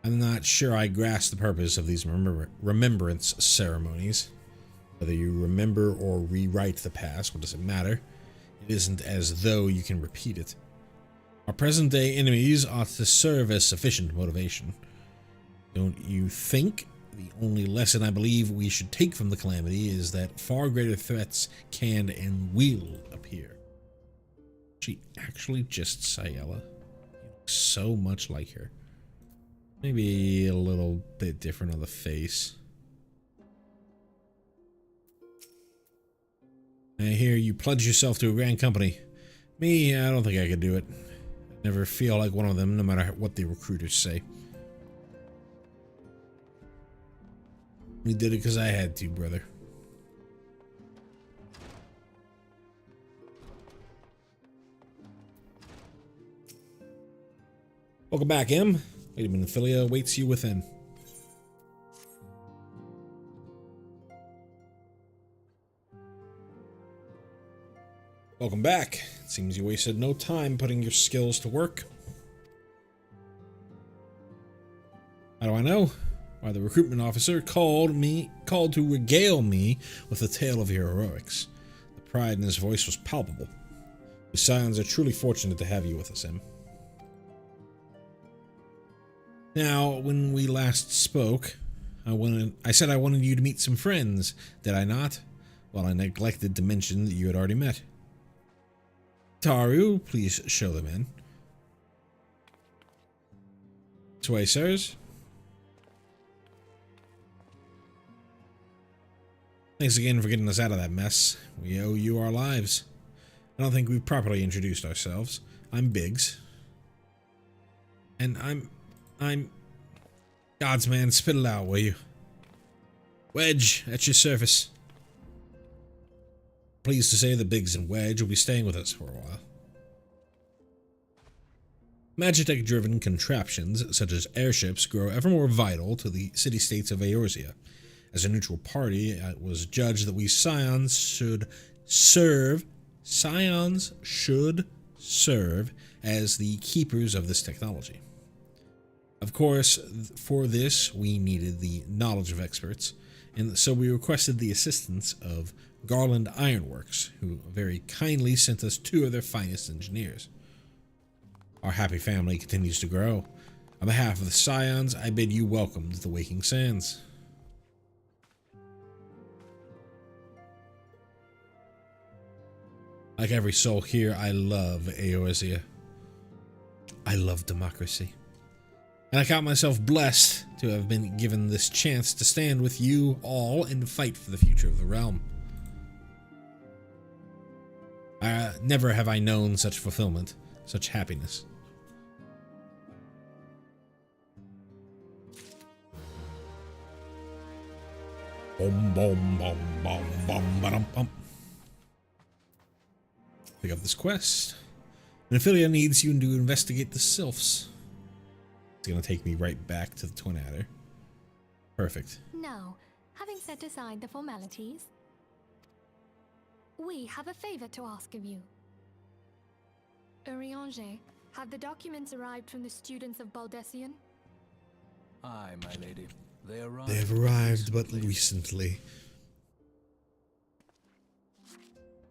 I'm not sure I grasp the purpose of these remembrance ceremonies. Whether you remember or rewrite the past, what does it matter? It isn't as though you can repeat it. Our present-day enemies ought to serve as sufficient motivation. Don't you think? The only lesson I believe we should take from the calamity is that far greater threats can and will appear. She actually just Ciela. So much like her. Maybe a little bit different on the face. I hear you pledge yourself to a grand company. Me, I don't think I could do it. I never feel like one of them, no matter what the recruiters say. We did it because I had to, brother. Welcome back, M. Lady Minophilia awaits you within. Welcome back. It seems you wasted no time putting your skills to work. How do I know? Why, the recruitment officer called to regale me with a tale of your heroics. The pride in his voice was palpable. We Scions are truly fortunate to have you with us, M. Now, when we last spoke, I said I wanted you to meet some friends, did I not? Well, I neglected to mention that you had already met. Taru, please show them in. This way, sirs. Thanks again for getting us out of that mess. We owe you our lives. I don't think we've properly introduced ourselves. I'm Biggs. And I'm... God's man, spit it out, will you? Wedge, at your service. Pleased to say that Biggs and Wedge will be staying with us for a while. Magitech-driven contraptions, such as airships, grow ever more vital to the city-states of Eorzea. As a neutral party, it was judged that we Scions should serve as the keepers of this technology. Of course, for this, we needed the knowledge of experts, and so we requested the assistance of Garland Ironworks, who very kindly sent us 2 of their finest engineers. Our happy family continues to grow. On behalf of the Scions, I bid you welcome to the Waking Sands. Like every soul here, I love Eorzea. I love democracy. And I count myself blessed to have been given this chance to stand with you all and fight for the future of the realm. Never have I known such fulfillment, such happiness. Boom, boom, boom, boom, boom, ba-dum, bum. Pick up this quest. Minophilia needs you to investigate the sylphs. It's gonna take me right back to the Twin Adder. Perfect. Now, having set aside the formalities, we have a favor to ask of you. Urianger, have the documents arrived from the students of Baldessian? Aye, my lady. They have arrived but recently.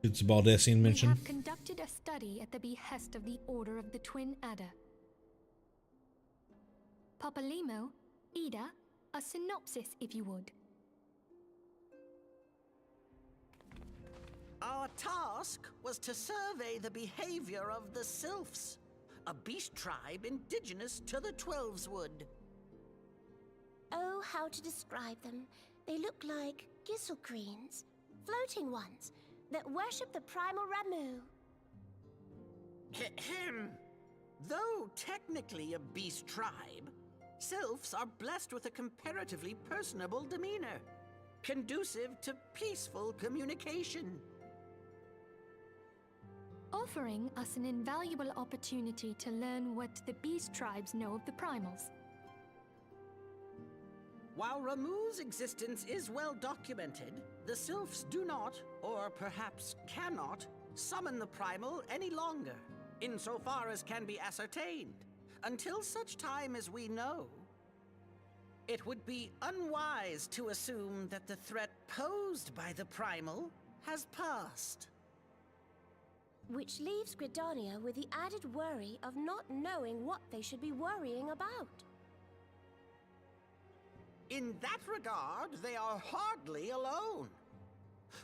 It's Baldessian mentioned. We have conducted a study at the behest of the Order of the Twin Adder. Papalimo, Ida, a synopsis if you would. Our task was to survey the behavior of the sylphs, a beast tribe indigenous to the Twelveswood. Oh, how to describe them. They look like gisselcreens, floating ones, that worship the primal Ramu. Ahem. Though technically a beast tribe, sylphs are blessed with a comparatively personable demeanor, conducive to peaceful communication. Offering us an invaluable opportunity to learn what the beast tribes know of the primals. While Ramu's existence is well documented, the sylphs do not, or perhaps cannot, summon the primal any longer, insofar as can be ascertained. until such time as we know. It would be unwise to assume that the threat posed by the primal has passed. Which leaves Gridania with the added worry of not knowing what they should be worrying about. In that regard, they are hardly alone.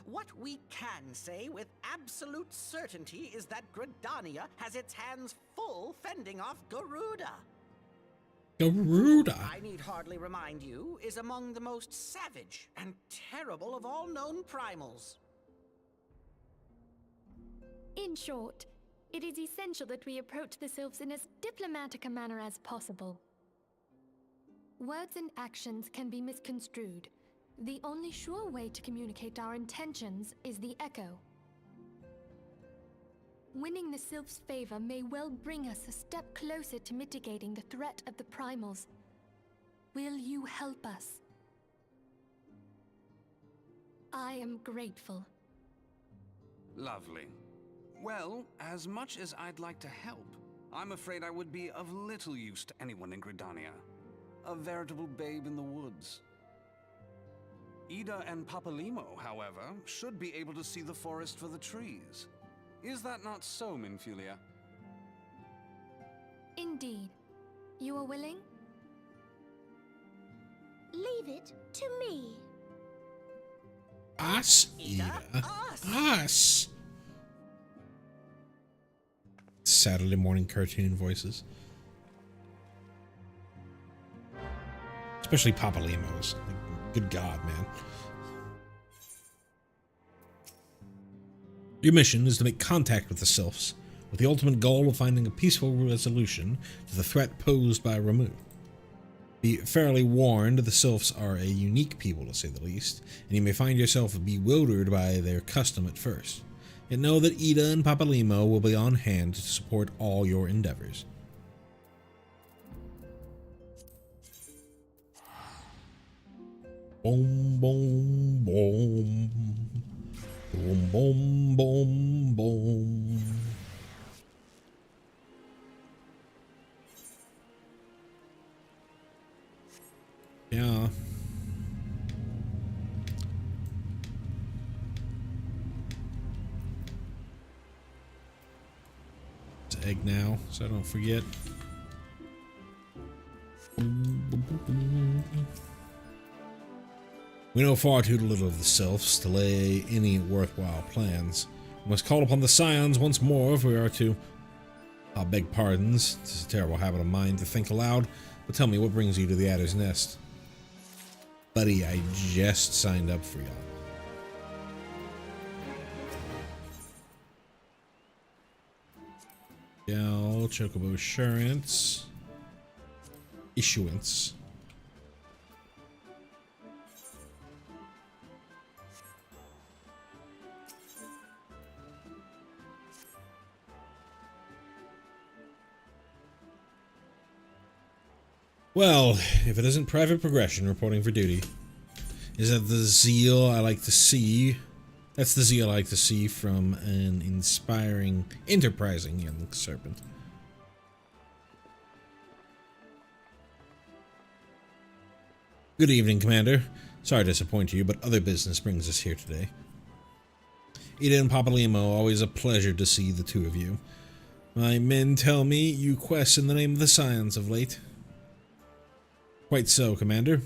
What we can say with absolute certainty is that Gridania has its hands full fending off Garuda. Garuda! I need hardly remind you, is among the most savage and terrible of all known primals. In short, it is essential that we approach the sylphs in as diplomatic a manner as possible. Words and actions can be misconstrued. The only sure way to communicate our intentions is the echo. Winning the sylphs' favor may well bring us a step closer to mitigating the threat of the primals. Will you help us? I am grateful. Lovely. Well, as much as I'd like to help, I'm afraid I would be of little use to anyone in Gridania. A veritable babe in the woods. Ida and Papalimo, however, should be able to see the forest for the trees. Is that not so, Minfulia? Indeed. You are willing? Leave it to me. Us, Ida? Ida. Us! Us! Saturday morning cartoon voices. Especially Papalimo's. Good God, man. Your mission is to make contact with the sylphs, with the ultimate goal of finding a peaceful resolution to the threat posed by Ramuh. Be fairly warned, the sylphs are a unique people, to say the least, and you may find yourself bewildered by their custom at first. Yet know that Ida and Papalimo will be on hand to support all your endeavors. Boom, boom, boom. Boom, boom, boom, boom. Yeah. It's egg now, so I don't forget. We know far too little of the sylphs to lay any worthwhile plans. We must call upon the scions once more if we are to... I beg pardons, it's a terrible habit of mine to think aloud, but tell me, what brings you to the Adder's Nest? Buddy, I just signed up for y'all. Gal, Chocobo Assurance. Issuance. Well, if it isn't private progression reporting for duty, is that the zeal I like to see? That's the zeal I like to see from an inspiring, enterprising young serpent. Good evening, Commander. Sorry to disappoint you, but other business brings us here today. Ida and Papalimo, always a pleasure to see the two of you. My men tell me you quest in the name of the scions of late. Quite so, Commander.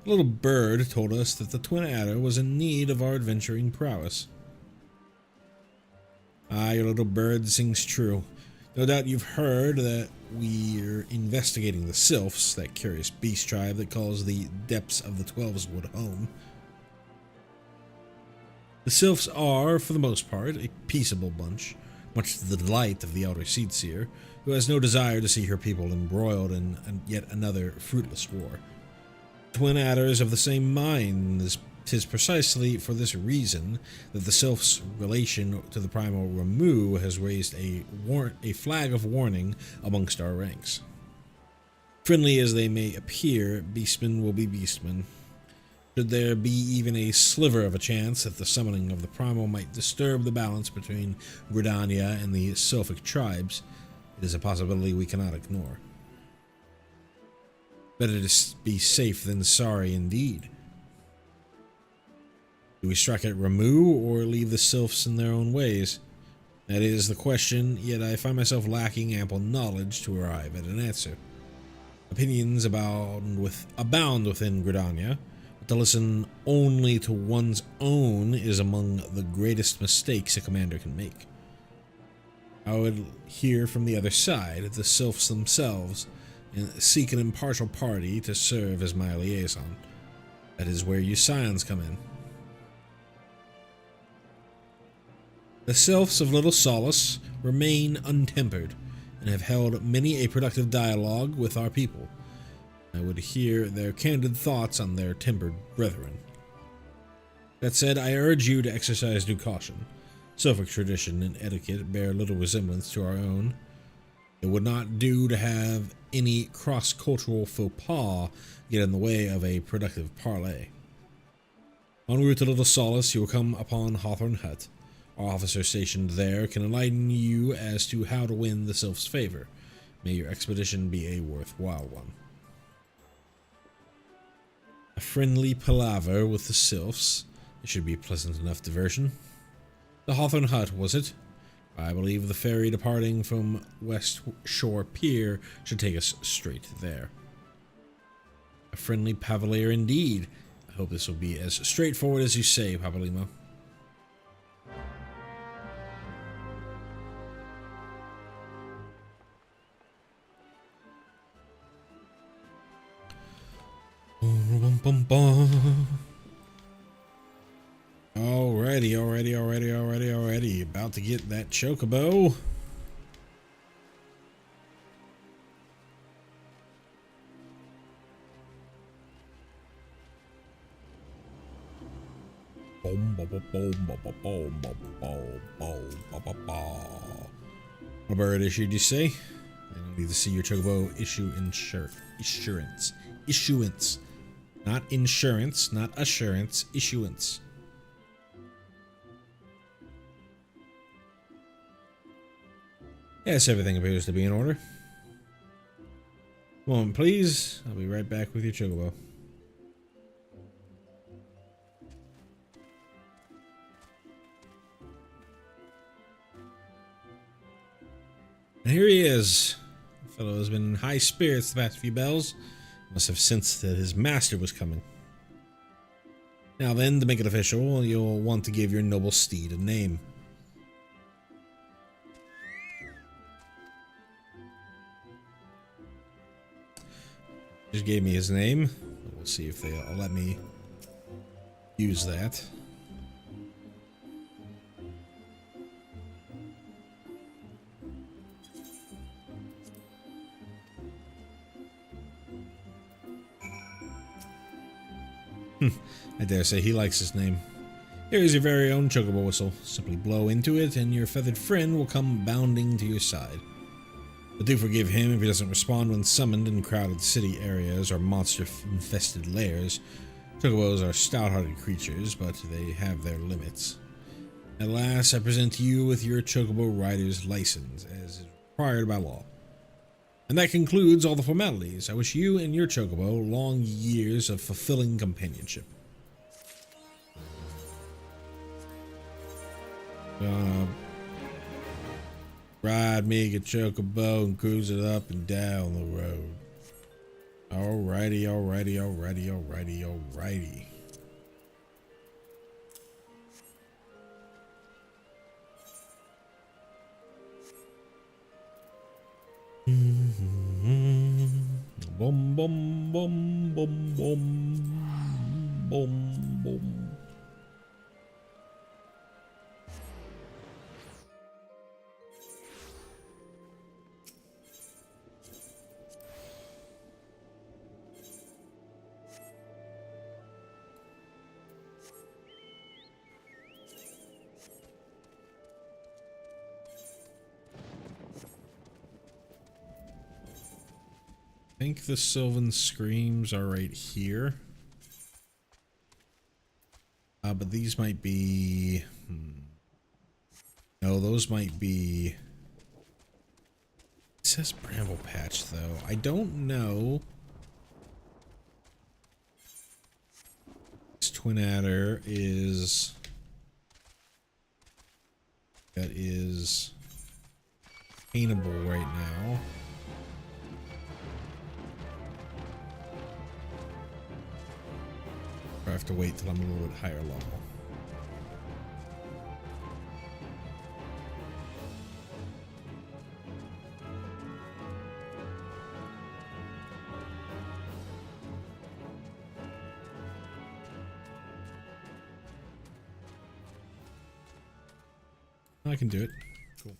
A little bird told us that the Twin Adder was in need of our adventuring prowess. Ah, your little bird sings true. No doubt you've heard that we're investigating the sylphs, that curious beast tribe that calls the depths of the Twelveswood home. The sylphs are, for the most part, a peaceable bunch, much to the delight of the Elder Seedseer, who has no desire to see her people embroiled in yet another fruitless war. Twin adders of the same mind, 'tis precisely for this reason that the sylph's relation to the primal Ramuh has raised a flag of warning amongst our ranks. Friendly as they may appear, beastmen will be beastmen. Should there be even a sliver of a chance that the summoning of the primal might disturb the balance between Gridania and the sylphic tribes, it is a possibility we cannot ignore. Better to be safe than sorry indeed. Do we strike at Ramu or leave the sylphs in their own ways? That is the question, yet I find myself lacking ample knowledge to arrive at an answer. Opinions abound within Gridania, but to listen only to one's own is among the greatest mistakes a commander can make. I would hear from the other side, the sylphs themselves, and seek an impartial party to serve as my liaison. That is where you scions come in. The sylphs of Little Solace remain untempered, and have held many a productive dialogue with our people. I would hear their candid thoughts on their tempered brethren. That said, I urge you to exercise due caution. Sylphic tradition and etiquette bear little resemblance to our own. It would not do to have any cross-cultural faux pas get in the way of a productive parley. En route to Little Solace, you will come upon Hawthorne Hut. Our officer stationed there can enlighten you as to how to win the sylph's favor. May your expedition be a worthwhile one. A friendly palaver with the sylphs. It should be a pleasant enough diversion. The Hawthorne Hut, was it? I believe the ferry departing from West Shore Pier should take us straight there. A friendly pavilier indeed. I hope this will be as straightforward as you say, Papalimo. Alrighty. About to get that Chocobo. A bird issued, you say? I don't need to see your Chocobo issue issuance. Not insurance, not assurance, issuance. Yes, everything appears to be in order. Moment, please. I'll be right back with your Chocobo. And here he is. The fellow has been in high spirits the past few bells. Must have sensed that his master was coming. Now then, to make it official, you'll want to give your noble steed a name. Just gave me his name. We'll see if they'll let me use that. I dare say he likes his name. Here is your very own Chocobo whistle. Simply blow into it, and your feathered friend will come bounding to your side. But do forgive him if he doesn't respond when summoned in crowded city areas or monster-infested lairs. Chocobos are stout-hearted creatures, but they have their limits. At last, I present to you with your Chocobo rider's license, as is required by law. And that concludes all the formalities. I wish you and your Chocobo long years of fulfilling companionship. Ride me a Chocobo and cruise it up and down the road. Alrighty. Boom, boom, boom, boom, boom, boom, boom. I think the Sylvan Screams are right here. But these might be... No, those might be... It says Bramble Patch, though. I don't know Twin Adder is... That is paintable right now. I have to wait till I'm a little bit higher level. I can do it. Cool.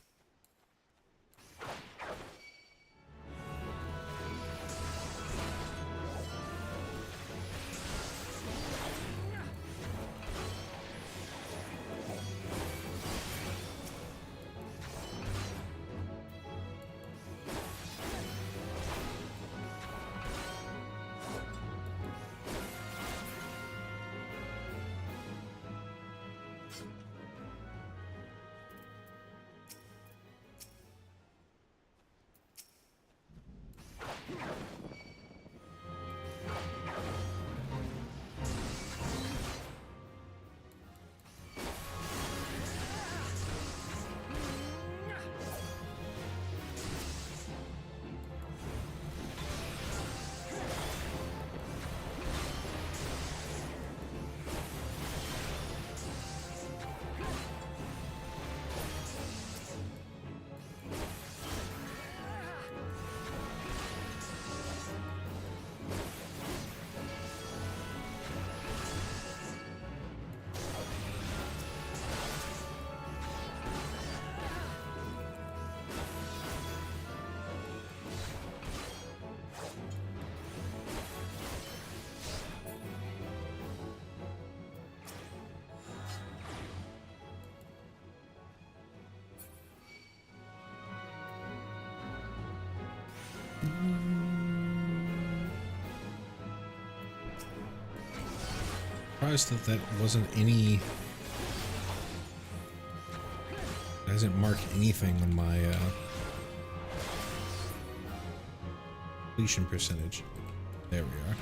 Surprised that that wasn't any. It hasn't marked anything on my completion percentage. There we are.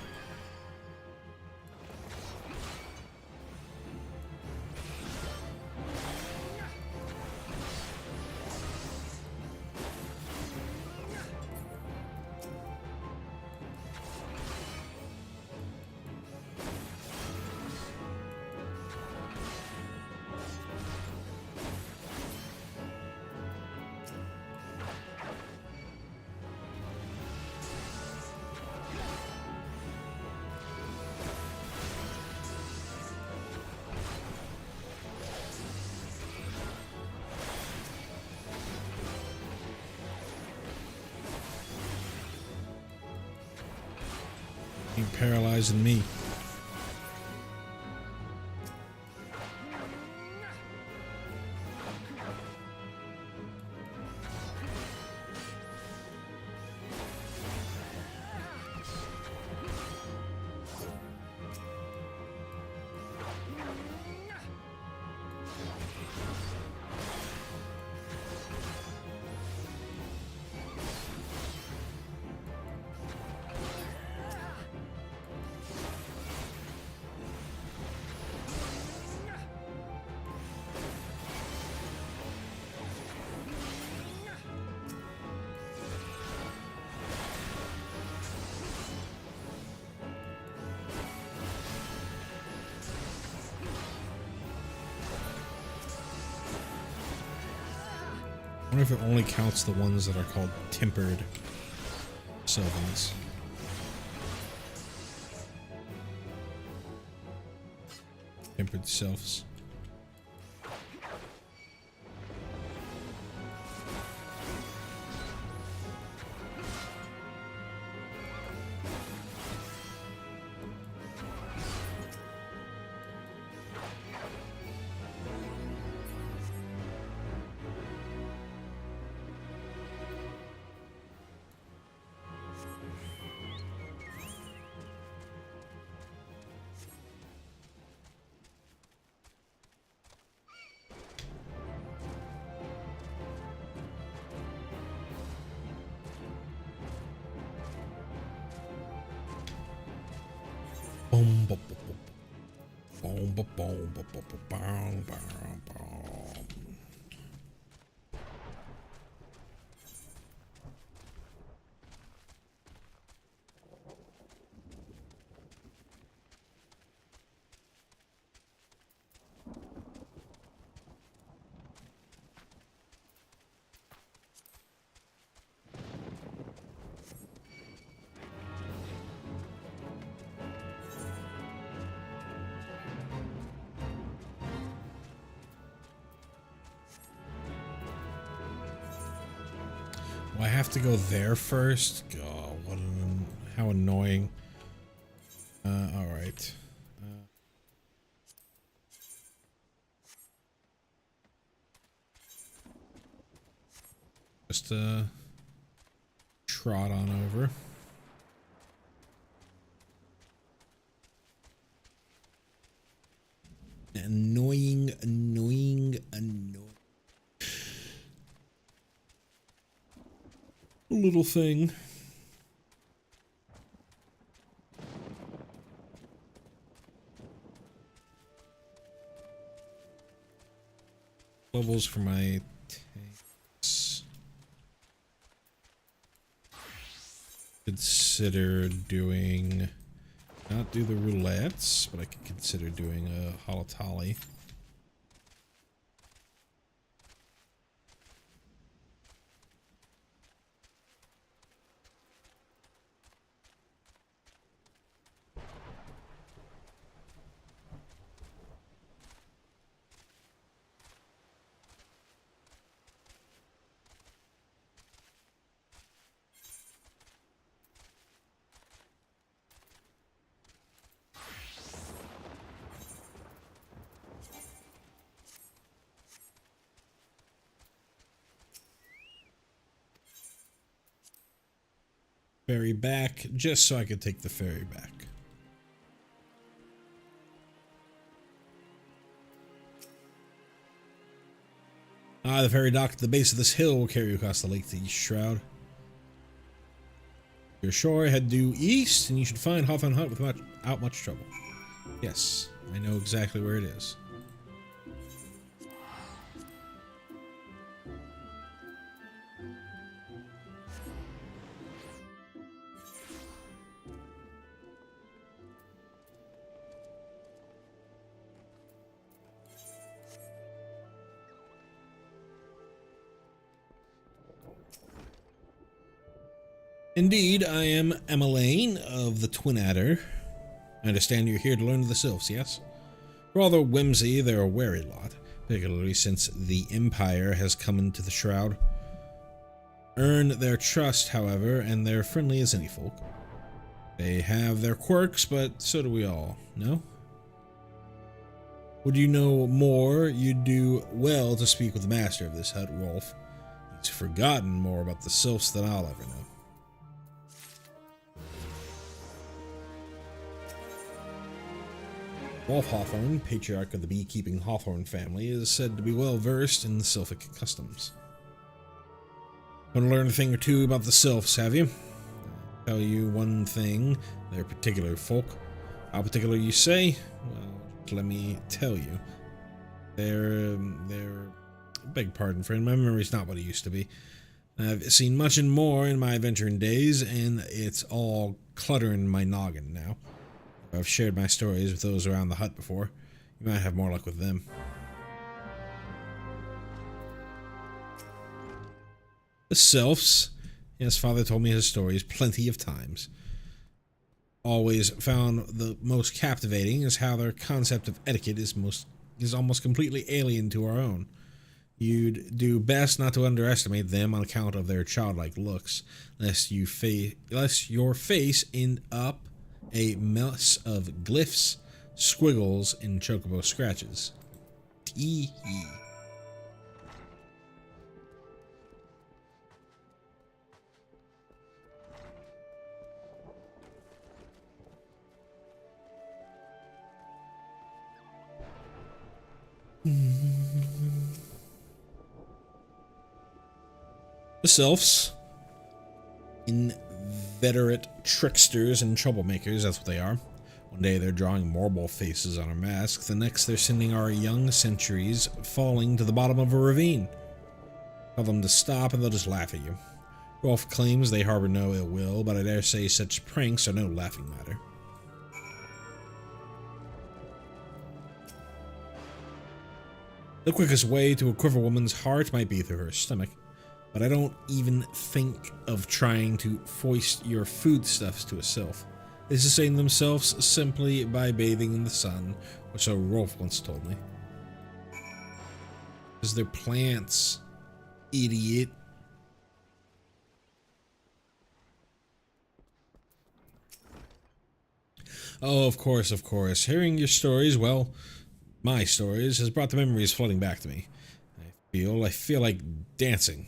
Ain't paralyzing me. I wonder if it only counts the ones that are called tempered Sylvans. Tempered sylphs. Boom, boom, boom, boom. I have to go there first. Oh, how annoying. All right. Just trot on over. Annoying. Little thing. Levels for my tanks. Consider doing, not do the roulettes, but I could consider doing a holotali. Ferry back, just so I could take the ferry back. The ferry dock at the base of this hill will carry you across the lake to East Shroud. Your shore, head due east, and you should find Hawthorne Hut without much trouble. Yes, I know exactly where it is. Indeed, I am Emmeline of the Twin Adder. I understand you're here to learn of the Sylphs, yes? For all their whimsy, they're a wary lot, particularly since the Empire has come into the Shroud. Earn their trust, however, and they're friendly as any folk. They have their quirks, but so do we all, no? Would you know more, you'd do well to speak with the master of this hut, Rolf. He's forgotten more about the Sylphs than I'll ever know. Rolf Hawthorne, patriarch of the beekeeping Hawthorne family, is said to be well versed in the Sylphic customs. Want to learn a thing or two about the Sylphs, have you? I'll tell you one thing, they're particular folk. How particular you say? Well, let me tell you. They're beg pardon, friend, my memory's not what it used to be. I've seen much and more in my adventuring days, and it's all cluttering my noggin now. I've shared my stories with those around the hut before. You might have more luck with them. The Sylphs. Yes, Father told me his stories plenty of times. Always found the most captivating is how their concept of etiquette is almost completely alien to our own. You'd do best not to underestimate them on account of their childlike looks, lest your face end up a mess of glyphs, squiggles, and chocobo scratches. Tee hee. The Sylphs, inveterate tricksters and troublemakers, that's what they are. One day they're drawing marble faces on our masks, the next they're sending our young centuries falling to the bottom of a ravine. Tell them to stop and they'll just laugh at you. Rolf claims they harbor no ill will, but I dare say such pranks are no laughing matter. The quickest way to a quiver woman's heart might be through her stomach, but I don't even think of trying to foist your foodstuffs to a sylph. They sustain themselves simply by bathing in the sun, or so Rolf once told me. Because they're plants, idiot. Oh, of course, of course. Hearing your stories, well, my stories, has brought the memories flooding back to me. I feel like dancing.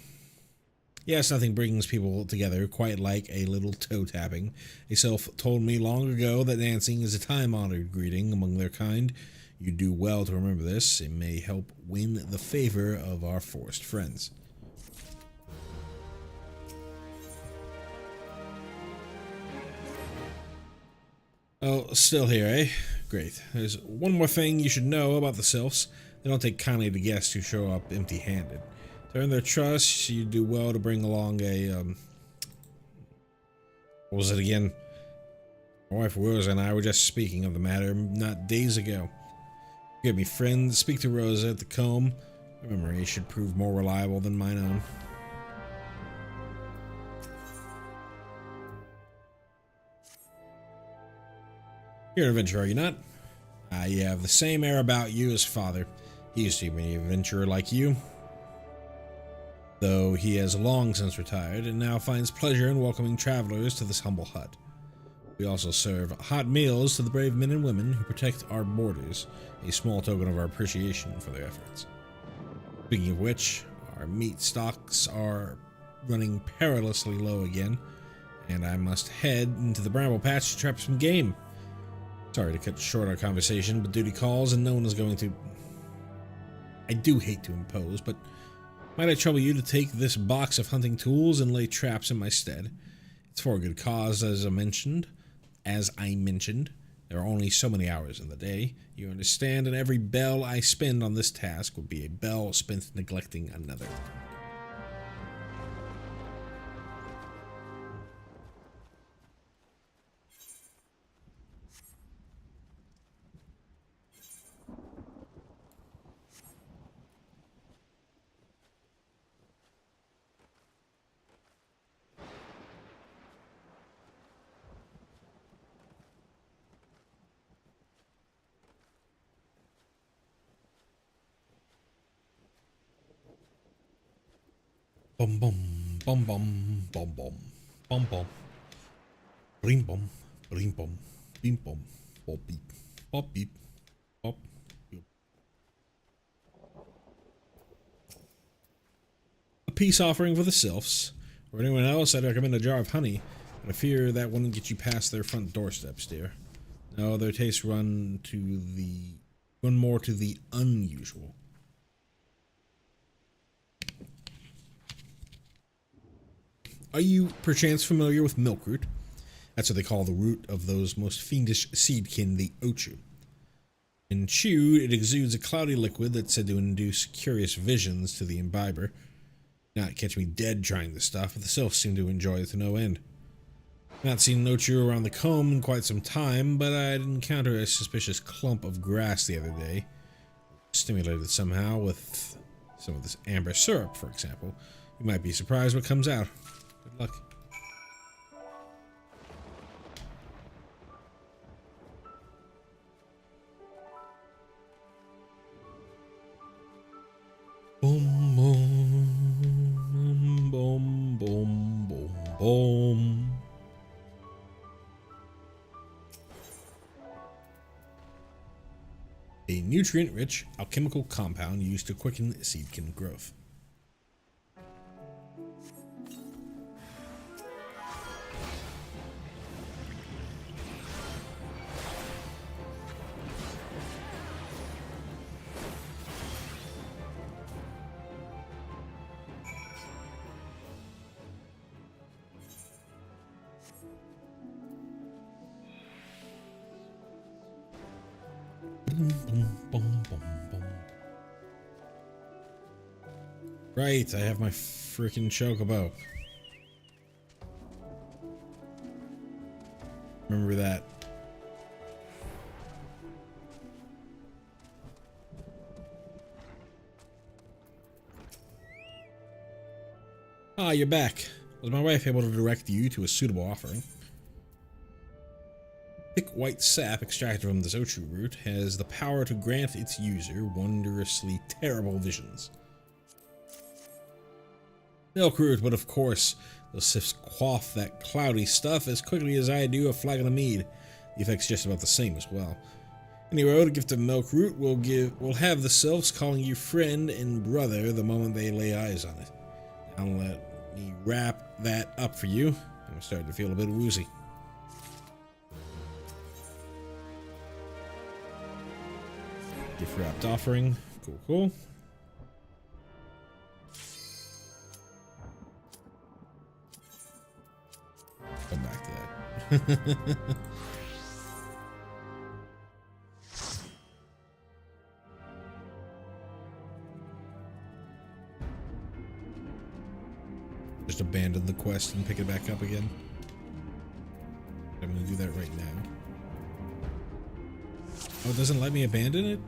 Yes, nothing brings people together quite like a little toe tapping. A sylph told me long ago that dancing is a time-honored greeting among their kind. You do well to remember this. It may help win the favor of our forest friends. Oh, still here, eh? Great. There's one more thing you should know about the sylphs. They don't take kindly to guests who show up empty-handed. To earn their trust, you do well to bring along a, what was it again? My wife Rosa and I were just speaking of the matter not days ago. Forgive me, friend. Speak to Rosa at the comb. Her memory should prove more reliable than mine own. You're an adventurer, are you not? You have the same air about you as father. He used to be an adventurer like you, though he has long since retired and now finds pleasure in welcoming travelers to this humble hut. We also serve hot meals to the brave men and women who protect our borders, a small token of our appreciation for their efforts. Speaking of which, our meat stocks are running perilously low again, and I must head into the bramble patch to trap some game. Sorry to cut short our conversation, but duty calls and no one is going to... I do hate to impose, but might I trouble you to take this box of hunting tools and lay traps in my stead? It's for a good cause, as I mentioned. There are only so many hours in the day, you understand, and every bell I spend on this task would be a bell spent neglecting another. Bum bum bum bum bum bum bum bum brim bum brim bum bim bum bop beep bop beep bop beep. A peace offering for the sylphs. For anyone else, I'd recommend a jar of honey, but I fear that wouldn't get you past their front doorsteps, dear. No, their tastes run more to the unusual. Are you perchance familiar with milkroot? That's what they call the root of those most fiendish seedkin, the ochu. When chewed, it exudes a cloudy liquid that's said to induce curious visions to the imbiber. Not catch me dead trying this stuff, but the sylphs seem to enjoy it to no end. Not seen an ochu around the comb in quite some time, but I'd encounter a suspicious clump of grass the other day. Stimulated somehow with some of this amber syrup, for example. You might be surprised what comes out. Good luck. Boom, boom, boom, boom, boom, boom. A nutrient-rich alchemical compound used to quicken seedkin growth. Boom, boom, boom. Right, I have my freaking Chocobo. Remember that. Ah, you're back. Was my wife able to direct you to a suitable offering? Thick white sap extracted from this Ochu root has the power to grant its user wondrously terrible visions. Milk root, but of course, those sifts quaff that cloudy stuff as quickly as I do a flagon of mead. The effect's just about the same as well. Anyway, a gift of milk root will have the sylphs calling you friend and brother the moment they lay eyes on it. Now let me wrap that up for you. I'm starting to feel a bit woozy. Gift wrapped offering. Cool, cool. Come back to that. Just abandon the quest and pick it back up again. I'm gonna do that right now. Oh, it doesn't let me abandon it?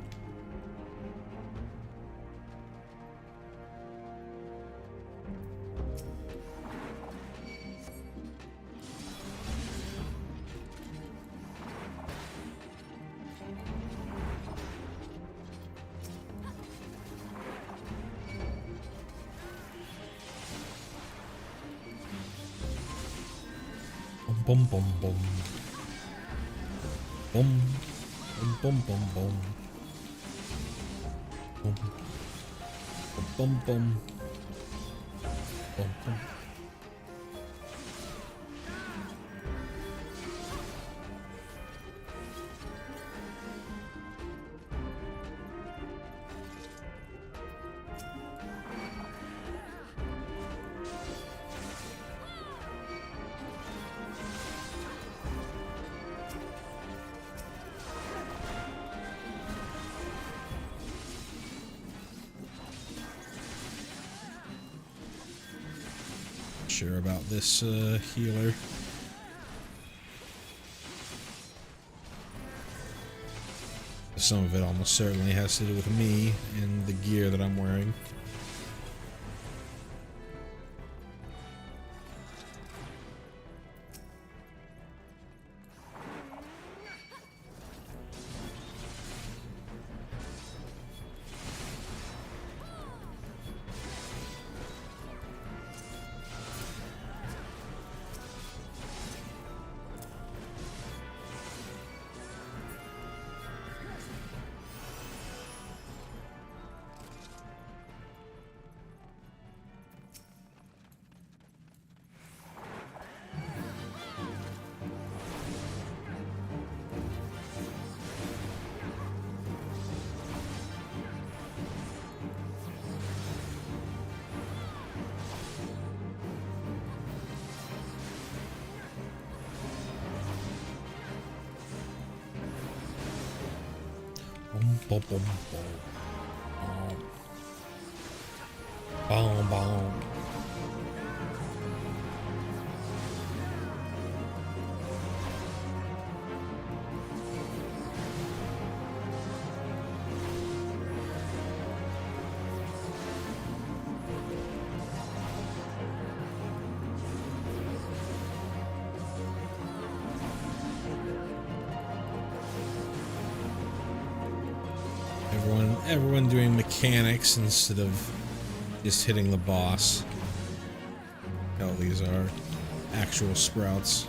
Boom, boom, boom. Boom. Boom, boom, boom, boom. Boom. Boom, boom, boom. Boom, boom. Sure about this healer. Some of it almost certainly has to do with me and the gear that I'm wearing. Boom, boom, boom. Boom, boom. Everyone doing mechanics instead of just hitting the boss. Hell, these are actual sprouts.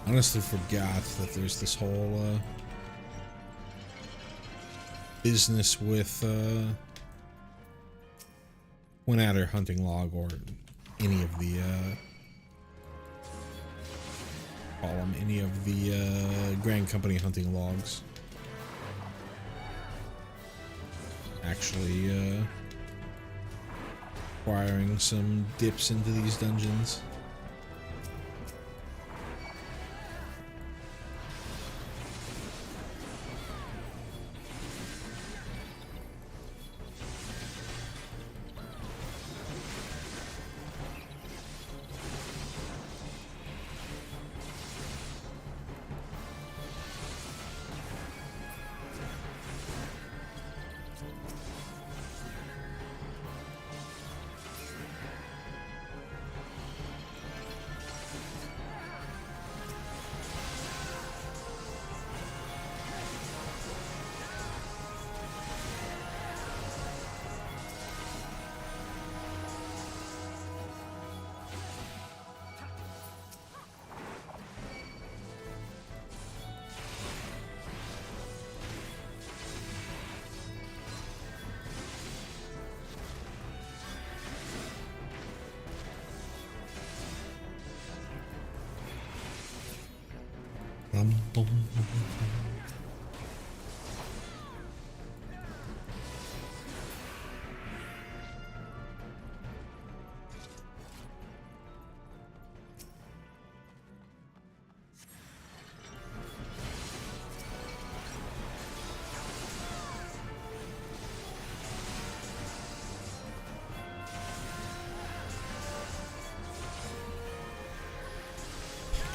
Honestly forgot that there's this whole business with Twin Adder hunting log, or any of the call them any of the Grand Company hunting logs. Actually acquiring some dips into these dungeons.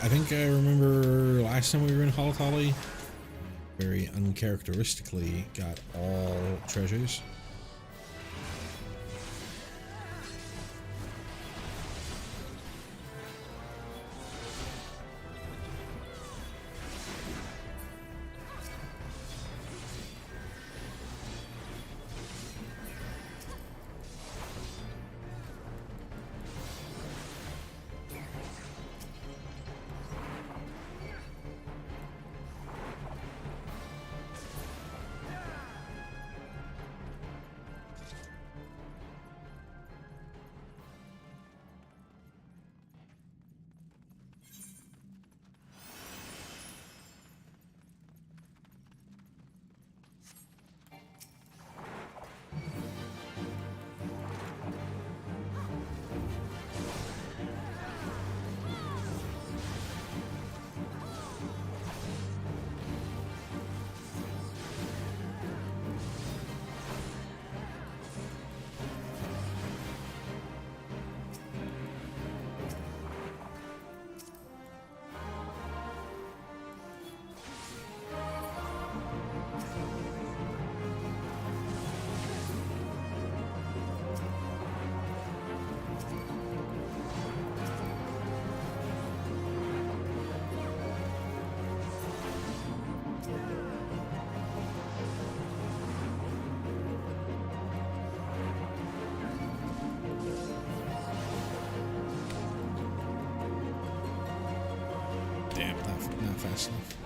I think I remember last time we were in Halatali, very uncharacteristically got all treasures. Damn, not fast enough.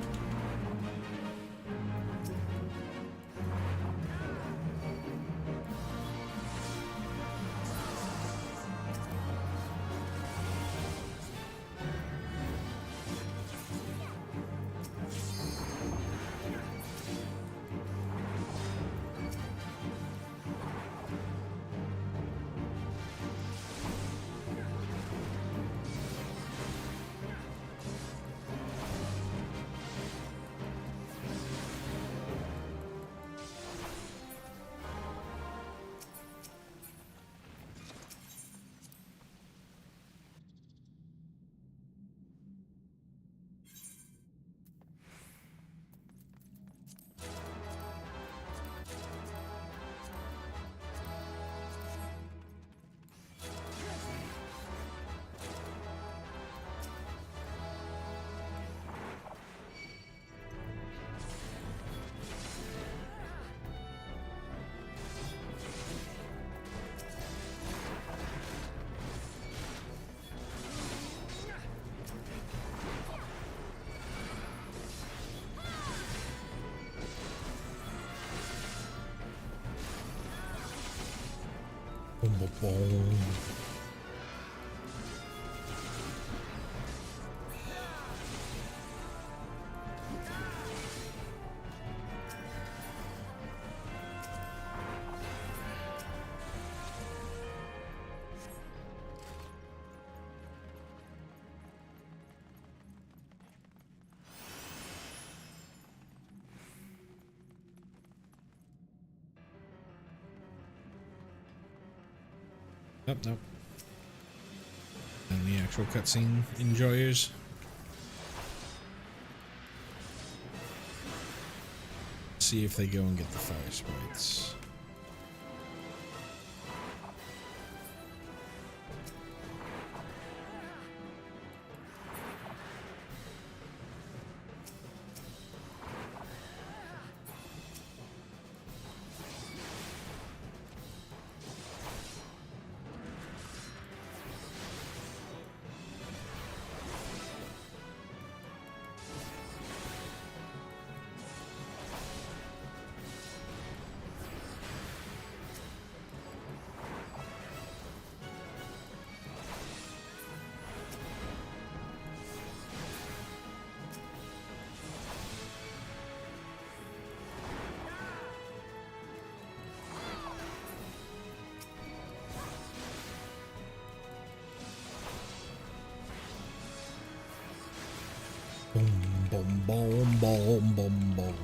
Boom, boom, boom. Nope, nope. And the actual cutscene enjoyers. See if they go and get the fire sprites. Boom, boom, boom, boom, boom, boom, boom.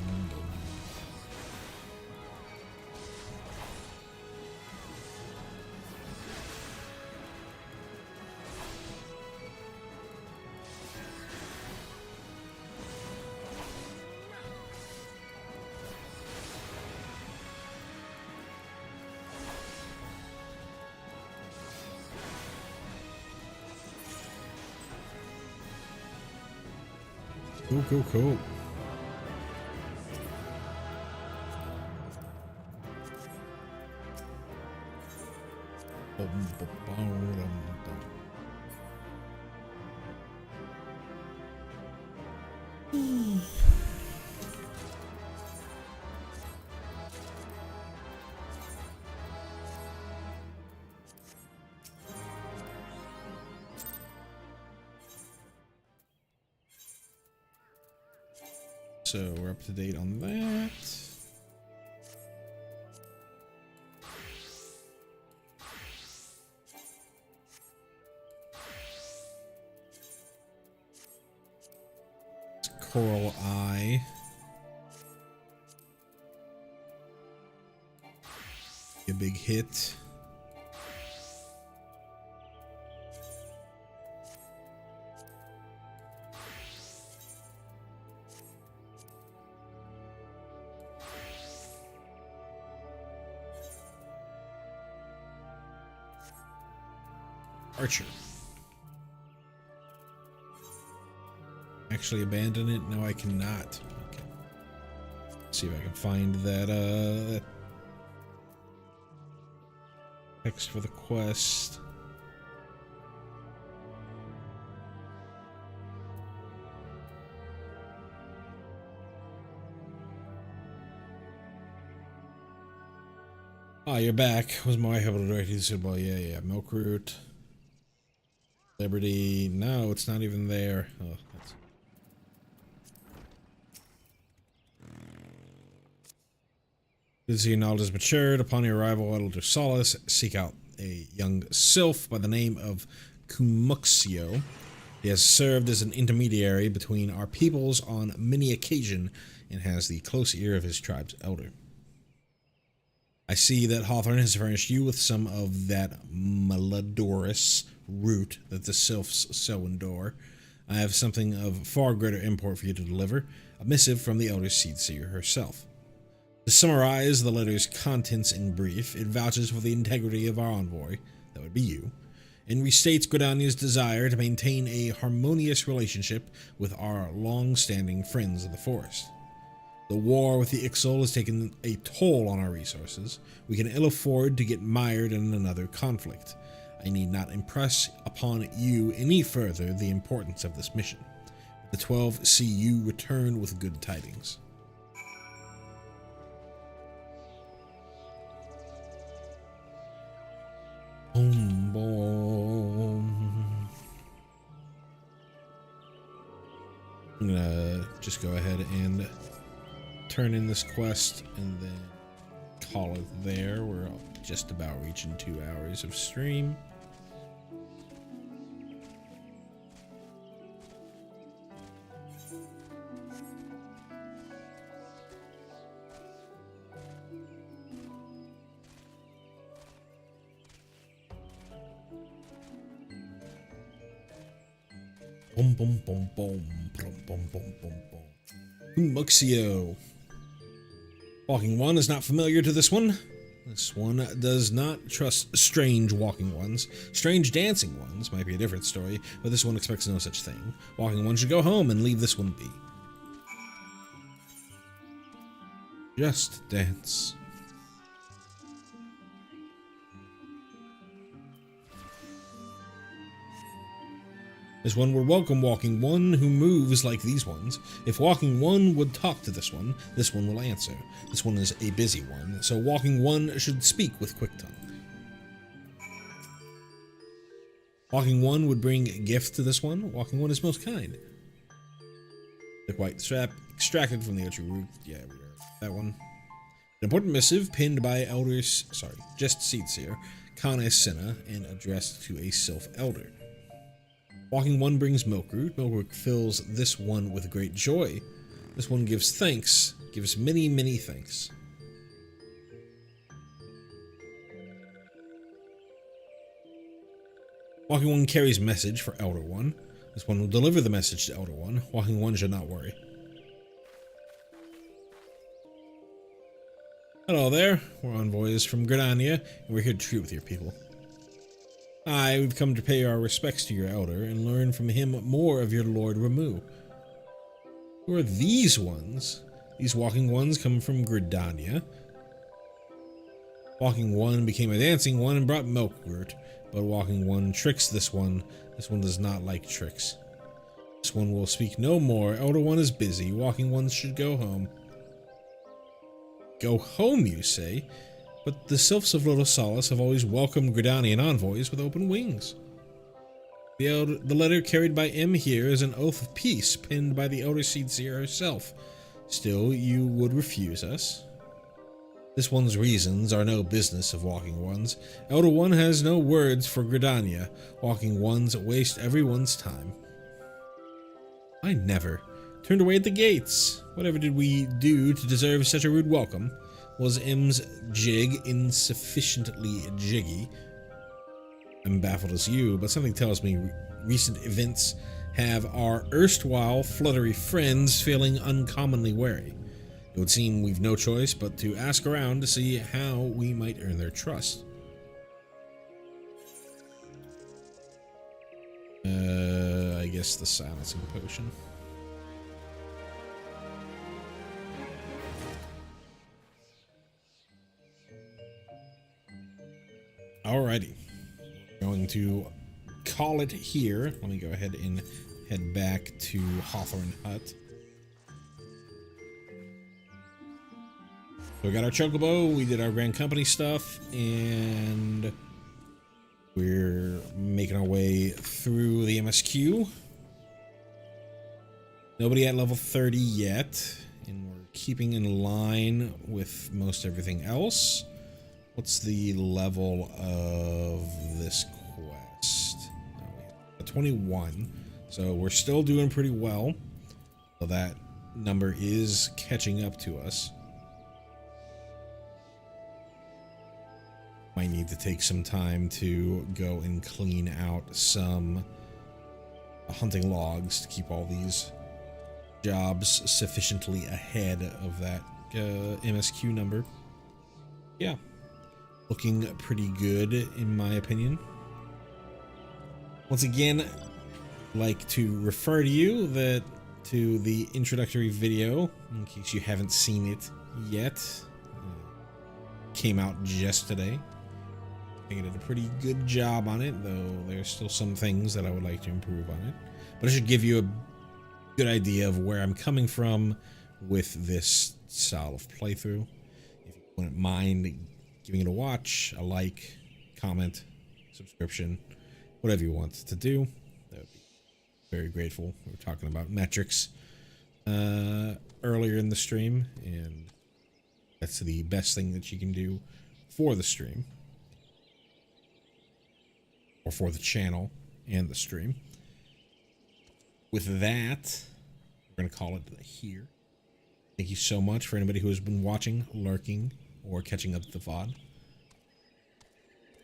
Cool, cool, cool. Boom, boom, boom, boom, boom. So we're up to date on that. Coral Eye. A big hit. Archer. Actually abandon it? No, I cannot. Okay. Let's see if I can find that text for the quest. Ah, you're back. Was my able to direct you to well, yeah. Milk root. Liberty. No, it's not even there. Oh, that's... Busy knowledge has matured. Upon your arrival at Elder Solace, seek out a young sylph by the name of Kumuxio. He has served as an intermediary between our peoples on many occasions and has the close ear of his tribe's elder. I see that Hawthorne has furnished you with some of that malodorous root that the sylphs so endure. I have something of far greater import for you to deliver, a missive from the Elder Seedseer herself. To summarize the letter's contents in brief, it vouches for the integrity of our envoy, that would be you, and restates Gridania's desire to maintain a harmonious relationship with our long-standing friends of the forest. The war with the Ixal has taken a toll on our resources. We can ill afford to get mired in another conflict. I need not impress upon you any further the importance of this mission. The 12 see you return with good tidings. I'm gonna just go ahead and turn in this quest and then call it there. We're just about reaching 2 hours of stream. Boom, boom, boom, boom, boom, boom, boom, boom, boom. Muxio. Walking One is not familiar to this one. This one does not trust strange walking ones. Strange dancing ones might be a different story, but this one expects no such thing. Walking One should go home and leave this one be. Just dance. This one would welcome Walking One who moves like these ones. If Walking One would talk to this one will answer. This one is a busy one, so Walking One should speak with quick tongue. Walking One would bring a gift to this one. Walking One is most kind. The white strap extracted from the Ochi root. Yeah, we are that one. An important missive pinned by elders, just Seedseer, Kana Sinna, and addressed to a Sylph Elder. Walking One brings Milkroot. Milkroot fills this one with great joy. This one gives thanks, gives many, many thanks. Walking One carries message for Elder One. This one will deliver the message to Elder One. Walking One should not worry. Hello there, we're envoys from Gridania, and we're here to treat with your people. We've come to pay our respects to your elder and learn from him more of your Lord Ramu. Who are these ones? These Walking Ones come from Gridania. Walking One became a dancing one and brought Milkroot, but Walking One tricks this one. This one does not like tricks. This one will speak no more. Elder One is busy. Walking Ones should go home. Go home, you say? But the Sylphs of Little Solace have always welcomed Gridanian envoys with open wings. The letter carried by M here is an oath of peace penned by the Elder Seedseer herself. Still, you would refuse us? This one's reasons are no business of Walking One's. Elder One has no words for Gridania. Walking Ones waste everyone's time. I never. Turned away at the gates. Whatever did we do to deserve such a rude welcome? Was M's jig insufficiently jiggy? I'm baffled as you, but something tells me recent events have our erstwhile fluttery friends feeling uncommonly wary. It would seem we've no choice but to ask around to see how we might earn their trust. I guess the silencing potion. Alrighty, going to call it here. Let me go ahead and head back to Hawthorne Hut. So we got our Chocobo, we did our Grand Company stuff, and we're making our way through the MSQ. Nobody at level 30 yet, and we're keeping in line with most everything else. What's the level of this quest? 21. So we're still doing pretty well. So that number is catching up to us. Might need to take some time to go and clean out some hunting logs to keep all these jobs sufficiently ahead of that MSQ number. Yeah. Looking pretty good, in my opinion. Once again, I'd like to refer to you to the introductory video, in case you haven't seen it yet. Came out just today. I think I did a pretty good job on it, though there's still some things that I would like to improve on it. But it should give you a good idea of where I'm coming from with this style of playthrough. If you wouldn't mind giving it a watch, a like, comment, subscription, whatever you want to do, that would be very grateful. We're talking about metrics earlier in the stream, and that's the best thing that you can do for the stream, or for the channel and the stream. With that, we're going to call it here. Thank you so much for anybody who has been watching, lurking, or catching up to the VOD.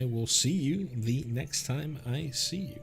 And we'll see you the next time I see you.